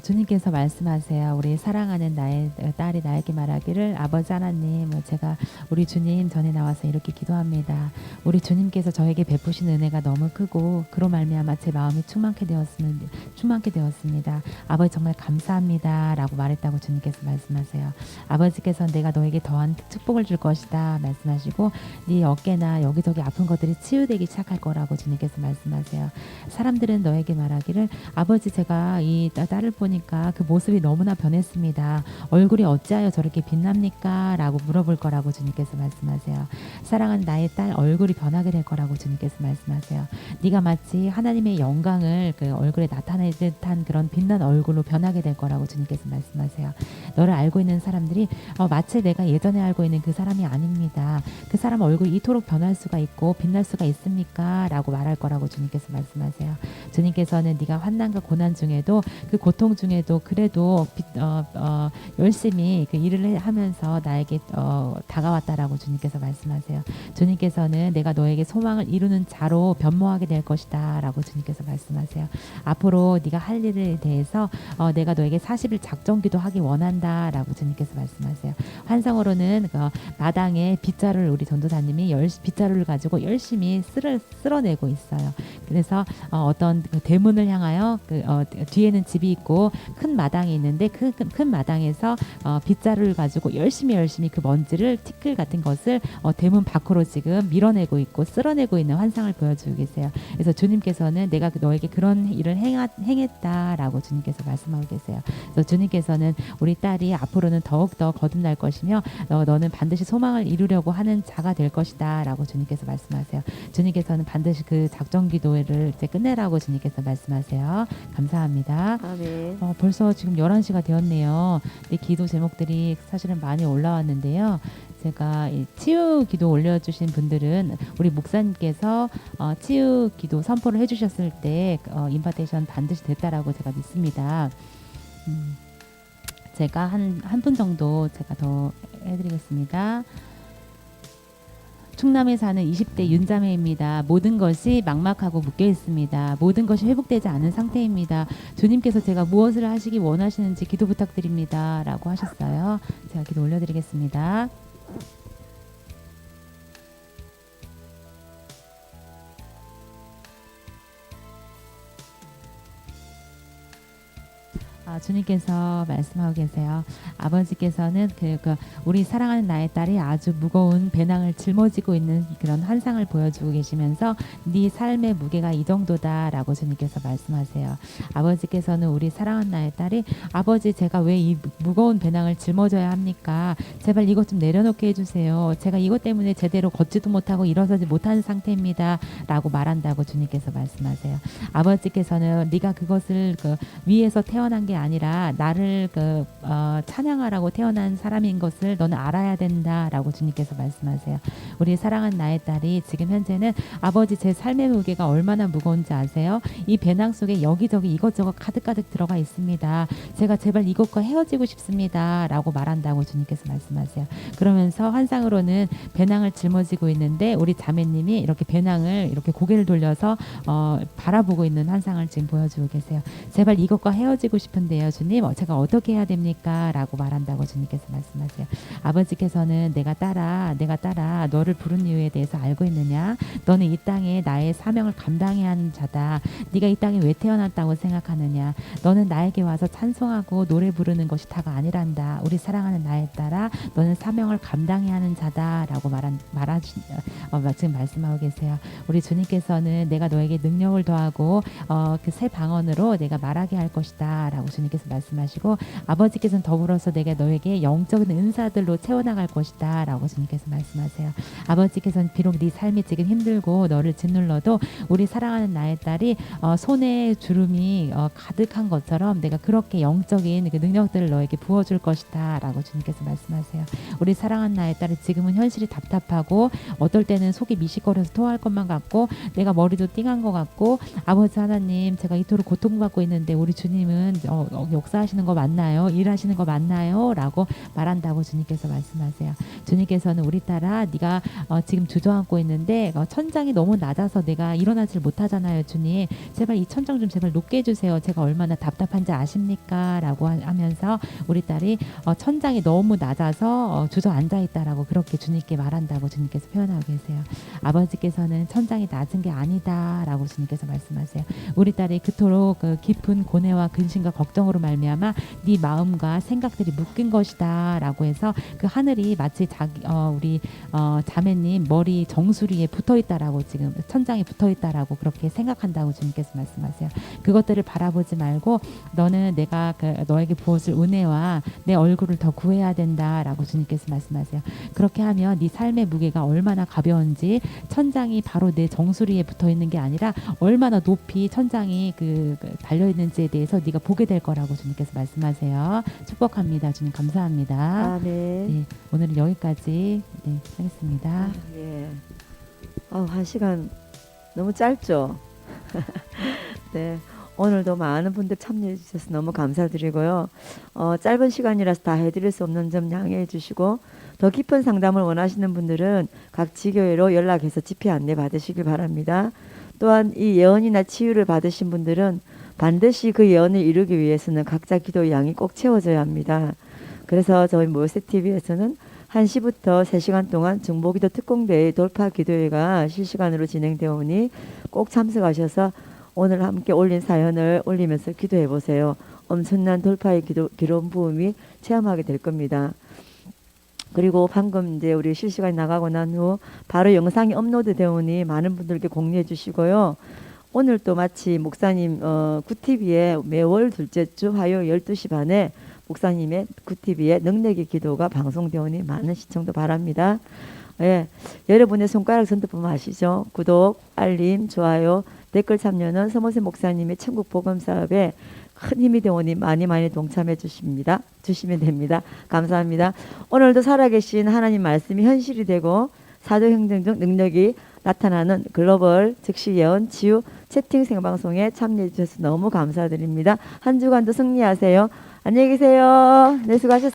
주님께서 말씀하세요. 우리 사랑하는 나의 딸이 나에게 말하기를 아버지 하나님, 제가 우리 주님 전에 나와서 이렇게 기도합니다. 우리 주님께서 저에게 베푸신 은혜가 너무 크고 그로 말미암아 제 마음이 충만케 되었습니다. 아버지 정말 감사합니다. 라고 말했다고 주님께서 말씀하세요. 아버지께서 내가 너에게 더한 축복을 줄 것이다 말씀하시고 네 어깨나 여기저기 아픈 것들이 치유되기 시작할 거라고 주님께서 말씀하세요. 사람들은 너에게 말하기를 아버지 제가 이 딸을 보니까 그 모습이 너무나 변했습니다. 얼굴이 어찌하여 저렇게 빛납니까? 라고 물어볼 거라고 주님께서 말씀하세요. 사랑하는 나의 딸 얼굴이 변하게 될 거라고 주님께서 말씀하세요. 네가 마치 하나님의 영광을 그 얼굴에 나타낼 듯한 그런 빛난 얼굴로 변하게 될 거라고 주님께서 말씀하세요. 너를 알고 있는 사람들이 마치 내가 예전에 알고 있는 그 사람이 아닙니다. 그 사람 얼굴이 이토록 변할 수가 있고 빛날 수가 있습니까? 라고 말할 거라고 주님께서 말씀하세요. 주님께서는 네가 환난과 고난 중에도 그 고통 중에도 그래도 열심히 그 일을 하면서 나에게 다가왔다라고 주님께서 말씀하세요. 주님께서는 내가 너에게 소망을 이루는 자로 변모하게 될 것이다 라고 주님께서 말씀하세요. 앞으로 네가 할 일에 대해서 내가 너에게 40일 작정기도 하기 원한다 라고 주님께서 말씀하세요. 환상으로는 마당에 빗자루를 우리 전도사님이 빗자루를 가지고 열심히 쓸어내고 있어요. 그래서 어떤 그 대문을 향하여 뒤에는 집이 있고 큰 마당이 있는데 큰 마당에서 빗자루를 가지고 열심히 그 먼지를 티끌 같은 것을 대문 밖으로 지금 밀어내고 있고 쓸어내고 있는 환상을 보여주고 계세요. 그래서 주님께서는 내가 너에게 그런 일을 행했다라고 주님께서 말씀하고 계세요. 그래서 주님께서는 우리 딸이 앞으로는 더욱더 거듭날 것이며 너는 반드시 소망을 이루려고 하는 자가 될 것이다 라고 주님께서 말씀하세요. 주님께서는 반드시 그 작정 기도를 이제 끝내라고 주님께서 말씀하세요. 감사합니다. 아멘. 벌써 지금 11시가 되었네요. 네, 기도 제목들이 사실은 많이 올라왔는데요. 제가 치유 기도 올려주신 분들은 우리 목사님께서 치유 기도 선포를 해주셨을 때 임파테이션 반드시 됐다라고 제가 믿습니다. 제가 한 분 정도 제가 더 해드리겠습니다. 충남에 사는 20대 윤자매입니다. 모든 것이 막막하고 묶여 있습니다. 모든 것이 회복되지 않은 상태입니다. 주님께서 제가 무엇을 하시기 원하시는지 기도 부탁드립니다. 라고 하셨어요. 제가 기도 올려드리겠습니다. 주님께서 말씀하고 계세요. 아버지께서는 우리 사랑하는 나의 딸이 아주 무거운 배낭을 짊어지고 있는 그런 환상을 보여주고 계시면서 네 삶의 무게가 이 정도다라고 주님께서 말씀하세요. 아버지께서는 우리 사랑하는 나의 딸이 아버지 제가 왜 이 무거운 배낭을 짊어져야 합니까? 제발 이것 좀 내려놓게 해주세요. 제가 이것 때문에 제대로 걷지도 못하고 일어서지 못하는 상태입니다. 라고 말한다고 주님께서 말씀하세요. 아버지께서는 네가 그것을 위에서 태어난 게 아니라 나를 찬양하라고 태어난 사람인 것을 너는 알아야 된다라고 주님께서 말씀하세요. 우리 사랑하는 나의 딸이 지금 현재는 아버지 제 삶의 무게가 얼마나 무거운지 아세요? 이 배낭 속에 여기저기 이것저것 가득가득 들어가 있습니다. 제가 제발 이것과 헤어지고 싶습니다 라고 말한다고 주님께서 말씀하세요. 그러면서 환상으로는 배낭을 짊어지고 있는데 우리 자매님이 이렇게 배낭을 이렇게 고개를 돌려서 바라보고 있는 환상을 지금 보여주고 계세요. 제발 이것과 헤어지고 싶은데 있는데요. 주님, 제가 어떻게 해야 됩니까? 라고 말한다고 주님께서 말씀하세요. 아버지께서는 내가 따라 너를 부른 이유에 대해서 알고 있느냐? 너는 이 땅에 나의 사명을 감당해야 하는 자다. 네가 이 땅에 왜 태어났다고 생각하느냐? 너는 나에게 와서 찬송하고 노래 부르는 것이 다가 아니란다. 우리 사랑하는 나의 딸아, 너는 사명을 감당해야 하는 자다라고 지금 말씀하고 계세요. 우리 주님께서는 내가 너에게 능력을 더하고 그 새 방언으로 내가 말하게 할 것이다라고 주님께서 말씀하시고, 아버지께서는 더불어서 내가 너에게 영적인 은사들로 채워나갈 것이다라고 주님께서 말씀하세요. 아버지께서는 비록 네 삶이 지금 힘들고 너를 짓눌러도 우리 사랑하는 나의 딸이 손에 주름이 가득한 것처럼 내가 그렇게 영적인 그 능력들을 너에게 부어줄 것이다 라고 주님께서 말씀하세요. 우리 사랑하는 나의 딸이 지금은 현실이 답답하고 어떨 때는 속이 미식거려서 토할 것만 같고 내가 머리도 띵한 것 같고, 아버지 하나님, 제가 이토록 고통받고 있는데 우리 주님은 역사하시는 거 맞나요? 일하시는 거 맞나요? 라고 말한다고 주님께서 말씀하세요. 주님께서는 우리 딸아, 네가 지금 주저앉고 있는데 천장이 너무 낮아서 내가 일어나질 못하잖아요. 주님, 제발 이 천장 좀 제발 높게 해주세요. 제가 얼마나 답답한지 아십니까? 라고 하면서 우리 딸이 천장이 너무 낮아서 주저앉아 있다라고 그렇게 주님께 말한다고 주님께서 표현하고 계세요. 아버지께서는 천장이 낮은 게 아니다 라고 주님께서 말씀하세요. 우리 딸이 그토록 그 깊은 고뇌와 근심과 걱정으로 말미암아 네 마음과 생각들이 묶인 것이다 라고 해서 그 하늘이 마치 우리 자매님 머리 정수리에 붙어 있다라고, 지금 천장에 붙어 있다라고 그렇게 생각한다고 주님께서 말씀하세요. 그것들을 바라보지 말고 너는 내가 너에게 부어줄 은혜와 내 얼굴을 더 구해야 된다라고 주님께서 말씀하세요. 그렇게 하면 네 삶의 무게가 얼마나 가벼운지, 천장이 바로 내 정수리에 붙어 있는 게 아니라 얼마나 높이 천장이 달려 있는지에 대해서 네가 보게 될 거라고 주님께서 말씀하세요. 축복합니다. 주님 감사합니다. 아멘. 네, 오늘은 여기까지 하겠습니다. 예. 1시간 너무 짧죠? 네. 오늘도 많은 분들 참여해 주셔서 너무 감사드리고요. 짧은 시간이라서 다 해드릴 수 없는 점 양해해 주시고, 더 깊은 상담을 원하시는 분들은 각 지교회로 연락해서 집회 안내 받으시길 바랍니다. 또한 이 예언이나 치유를 받으신 분들은 반드시 그 예언을 이루기 위해서는 각자 기도 양이 꼭 채워져야 합니다. 그래서 저희 모세TV에서는 1시부터 3시간 동안 중보기도 특공대의 돌파 기도회가 실시간으로 진행되어 오니 꼭 참석하셔서 오늘 함께 올린 사연을 올리면서 기도해 보세요. 엄청난 돌파의 기름 부음이 체험하게 될 겁니다. 그리고 방금 이제 우리 실시간이 나가고 난 후 바로 영상이 업로드 되오니 많은 분들께 공유해 주시고요. 오늘 또 마치 목사님 구TV에 매월 둘째 주 화요일 12시 반에 목사님의 구TV에 능력의 기도가 방송되오니 많은 시청도 바랍니다. 예, 여러분의 손가락 선택법 아시죠? 구독, 알림, 좋아요, 댓글 참여는 서모세 목사님의 천국 복음 사업에 큰 힘이 되오니 많이 동참해 주시면 됩니다. 감사합니다. 오늘도 살아계신 하나님 말씀이 현실이 되고 사도행전 등 능력이 나타나는 글로벌 즉시 예언 치유 채팅 생방송에 참여해 주셔서 너무 감사드립니다. 한 주간도 승리하세요. 안녕히 계세요. 네, 수고하셨습니다.